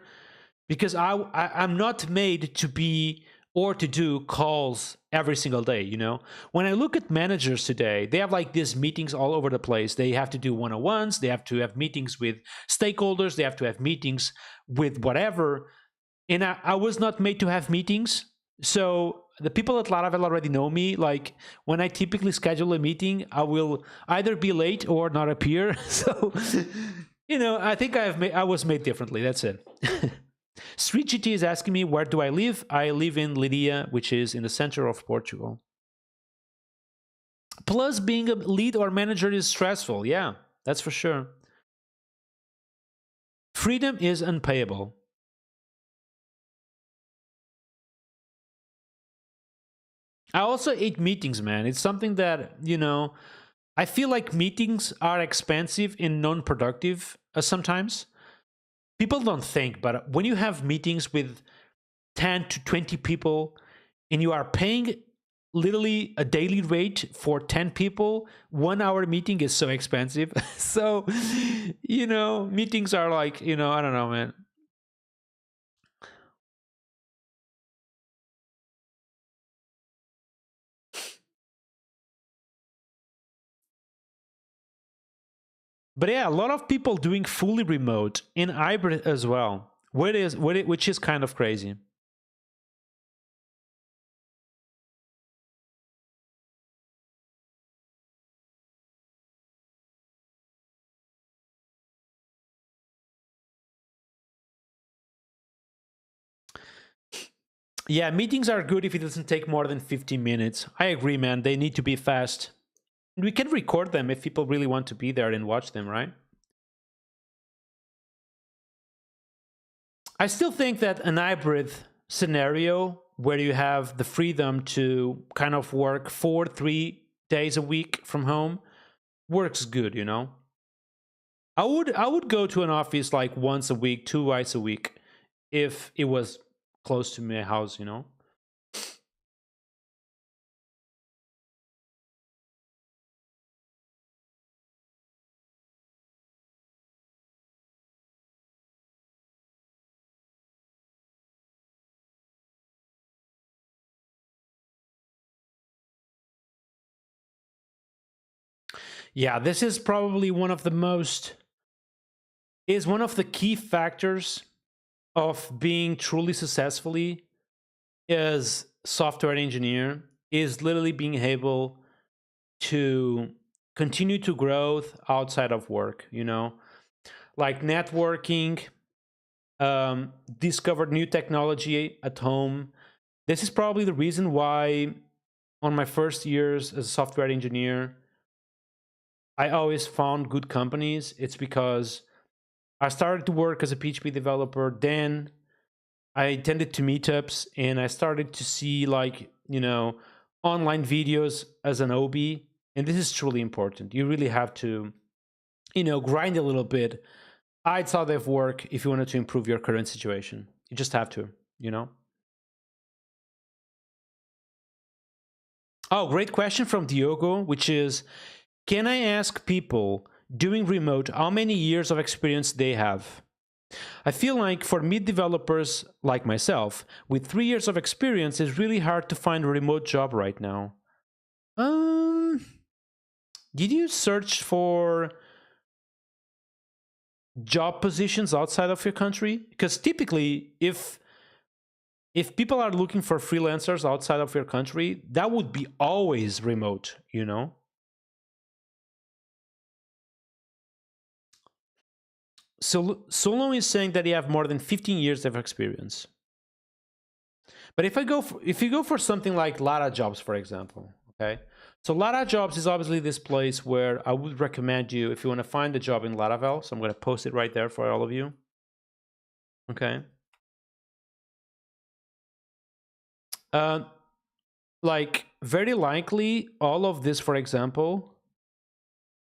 because I'm not made to be or to do calls every single day. When I look at managers today, they have like these meetings all over the place. They have to do one-on-ones, they have to have meetings with stakeholders, they have to have meetings with whatever. And I was not made to have meetings. So the people at Laravel already know me. Like, when I typically schedule a meeting, I will either be late or not appear. So I think I was made differently. That's it. Street GT is asking me, where do I live? I live in Liria, which is in the center of Portugal. Plus, being a lead or manager is stressful. Yeah, that's for sure. Freedom is unpayable. I also hate meetings, man. It's something that, I feel like meetings are expensive and non-productive sometimes. People don't think, but when you have meetings with 10 to 20 people and you are paying literally a daily rate for 10 people, 1 hour meeting is so expensive. So, meetings are like, I don't know, man. But yeah, a lot of people doing fully remote in hybrid as well, which is kind of crazy. Yeah, meetings are good if it doesn't take more than 15 minutes. I agree, man. They need to be fast. We can record them if people really want to be there and watch them, right? I still think that an hybrid scenario where you have the freedom to kind of work 3 days a week from home works good. I would go to an office like once a week, twice a week, if it was close to my house. Yeah, this is probably one of the most is one of the key factors of being truly successfully as software engineer is literally being able to continue to growth outside of work, you know, like networking, discovered new technology at home. This is probably the reason why on my first years as a software engineer I always found good companies. It's because I started to work as a PHP developer, then I attended to meetups and I started to see, like, you know, online videos as an OB. And this is truly important. You really have to, you know, grind a little bit outside of work if you wanted to improve your current situation. You just have to, you know. Oh, great question from Diogo, which is, can I ask people doing remote how many years of experience they have? I feel like for mid developers like myself, with 3 years of experience, it's really hard to find a remote job right now. Um, did you search for job positions outside of your country? Because typically, if people are looking for freelancers outside of your country, that would be always remote, you know? So Solon is saying that you have more than 15 years of experience. But if you go for something like Lara Jobs, for example, okay? So Lara Jobs is obviously this place where I would recommend you if you want to find a job in Laravel. So I'm going to post it right there for all of you. Okay. Uh, like very likely all of this, for example,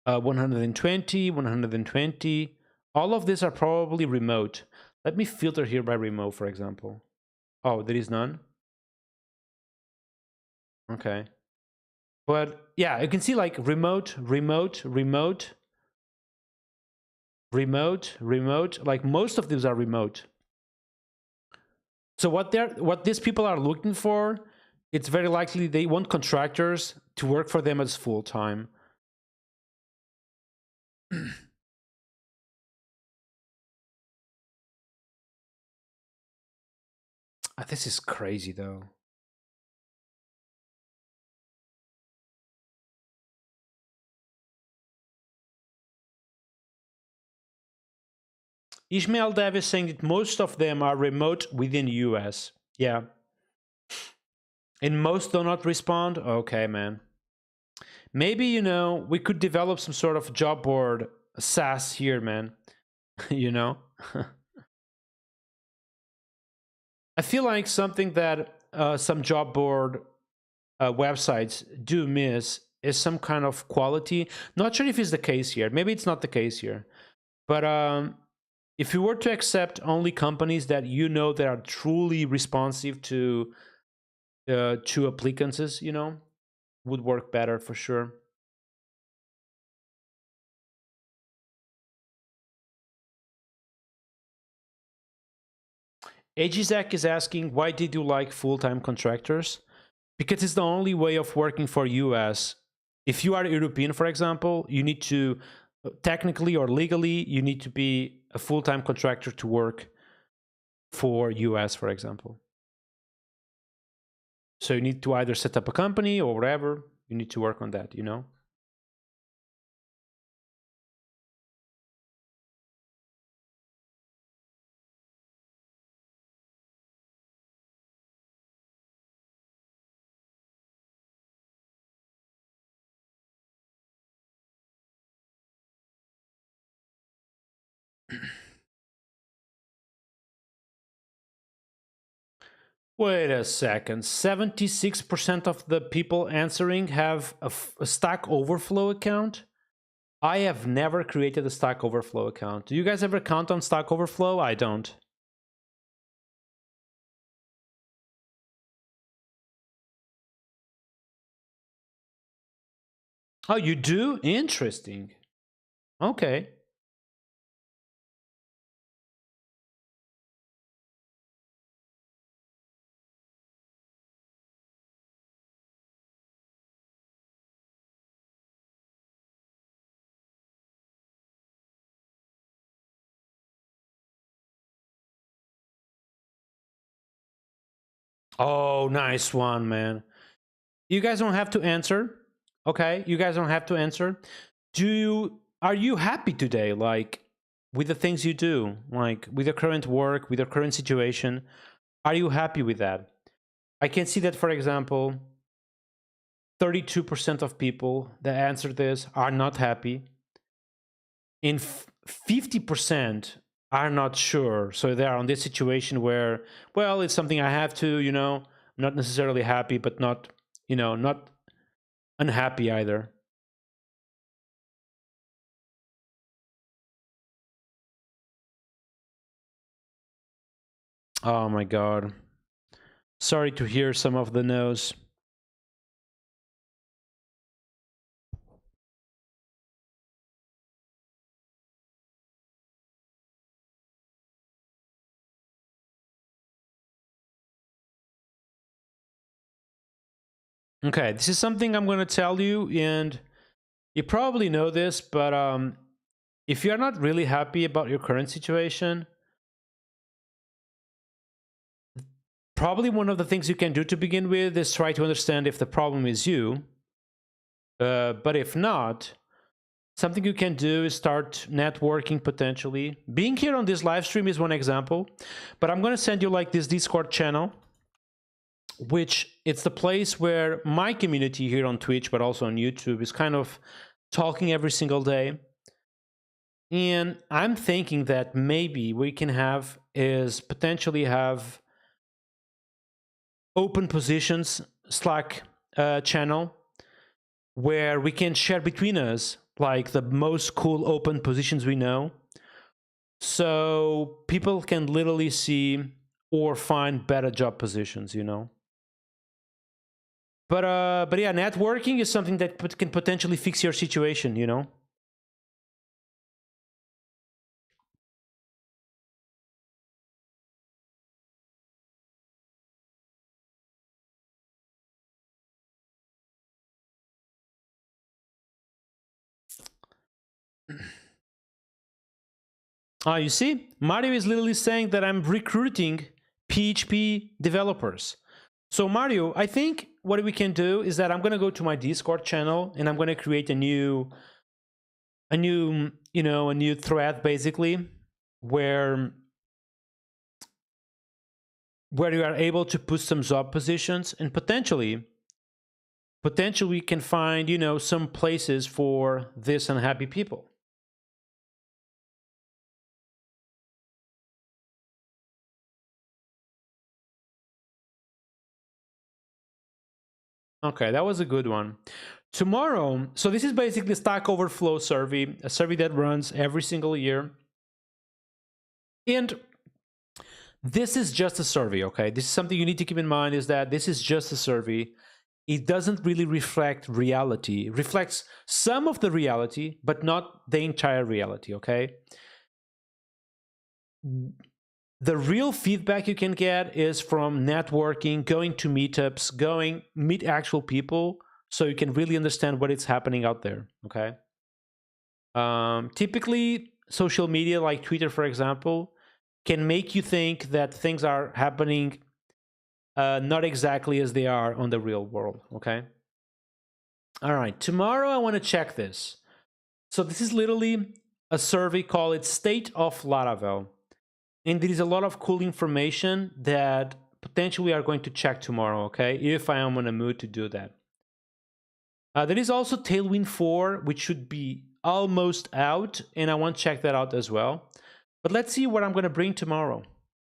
120, 120, all of these are probably remote. Let me filter here by remote, for example. Oh, there is none. Okay. But yeah, you can see like remote, remote, remote, remote, remote. Like most of these are remote. So what these people are looking for, it's very likely they want contractors to work for them as full time. This is crazy though. Ishmael Dev is saying that most of them are remote within US. Yeah. And most do not respond. Okay, man. Maybe, you know, we could develop some sort of job board SaaS here, man. You know? I feel like something that some job board websites do miss is some kind of quality. Not sure if it's the case here. Maybe it's not the case here. But if you were to accept only companies that you know that are truly responsive to applicants, you know, would work better for sure. Agizak is asking, why did you like full-time contractors? Because it's the only way of working for US. If you are European, for example, you need to technically or legally, you need to be a full-time contractor to work for US, for example. So you need to either set up a company or whatever. You need to work on that, you know? Wait a second. 76% of the people answering have a Stack Overflow account? I have never created a Stack Overflow account. Do you guys ever count on Stack Overflow? I don't. Oh, you do? Interesting. Okay. Oh, nice one, man. You guys don't have to answer. Okay, you guys don't have to answer. Are you happy today, like with the things you do, like with your current work, with your current situation? Are you happy with that? I can see that, for example, 32% of people that answer this are not happy. In 50% are not sure. So they are on this situation where, well, it's something I have to, not necessarily happy, but not, not unhappy either. Oh my God. Sorry to hear some of the no's. Okay, this is something I'm going to tell you, and you probably know this, but if you're not really happy about your current situation, probably one of the things you can do to begin with is try to understand if the problem is you. But if not, something you can do is start networking potentially. Being here on this live stream is one example, but I'm going to send you like this Discord channel, which it's the place where my community here on Twitch, but also on YouTube, is kind of talking every single day. And I'm thinking that maybe we can have is potentially have open positions Slack channel where we can share between us like the most cool open positions we know, so people can literally see or find better job positions, but yeah, networking is something that can potentially fix your situation. You see, Mario is literally saying that I'm recruiting PHP developers. So Mario, I think what we can do is that I'm going to go to my Discord channel and I'm going to create a new thread, basically, where you are able to put some job positions, and potentially we can find some places for this unhappy people. Okay, that was a good one. Tomorrow, so this is basically Stack Overflow survey, a survey that runs every single year. And this is just a survey, okay? This is something you need to keep in mind, is that this is just a survey. It doesn't really reflect reality. It reflects some of the reality, but not the entire reality, okay? The real feedback you can get is from networking, going to meetups, meet actual people, so you can really understand what is happening out there, okay? Typically, social media like Twitter, for example, can make you think that things are happening not exactly as they are on the real world, okay? All right, tomorrow I want to check this. So this is literally a survey called State of Laravel. And there is a lot of cool information that potentially we are going to check tomorrow, okay? If I am in a mood to do that. There is also Tailwind 4, which should be almost out, and I want to check that out as well. But let's see what I'm going to bring tomorrow.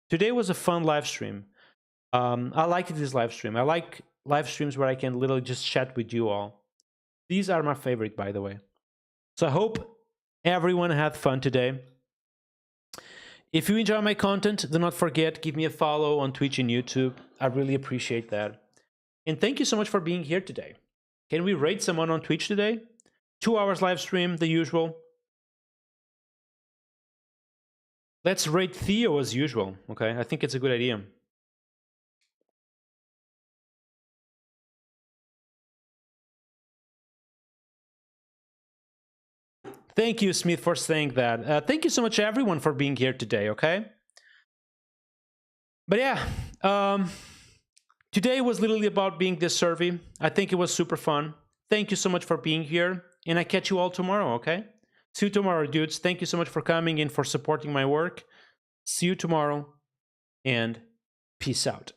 Today was a fun live stream. I like this live stream. I like live streams where I can literally just chat with you all. These are my favorite, by the way. So I hope everyone had fun today. If you enjoy my content, do not forget, give me a follow on Twitch and YouTube. I really appreciate that. And thank you so much for being here today. Can we rate someone on Twitch today? 2 hours live stream, the usual. Let's rate Theo as usual, okay? I think it's a good idea. Thank you, Smith, for saying that. Thank you so much, everyone, for being here today, okay? But yeah, today was literally about being this survey. I think it was super fun. Thank you so much for being here, and I catch you all tomorrow, okay? See you tomorrow, dudes. Thank you so much for coming and for supporting my work. See you tomorrow, and peace out.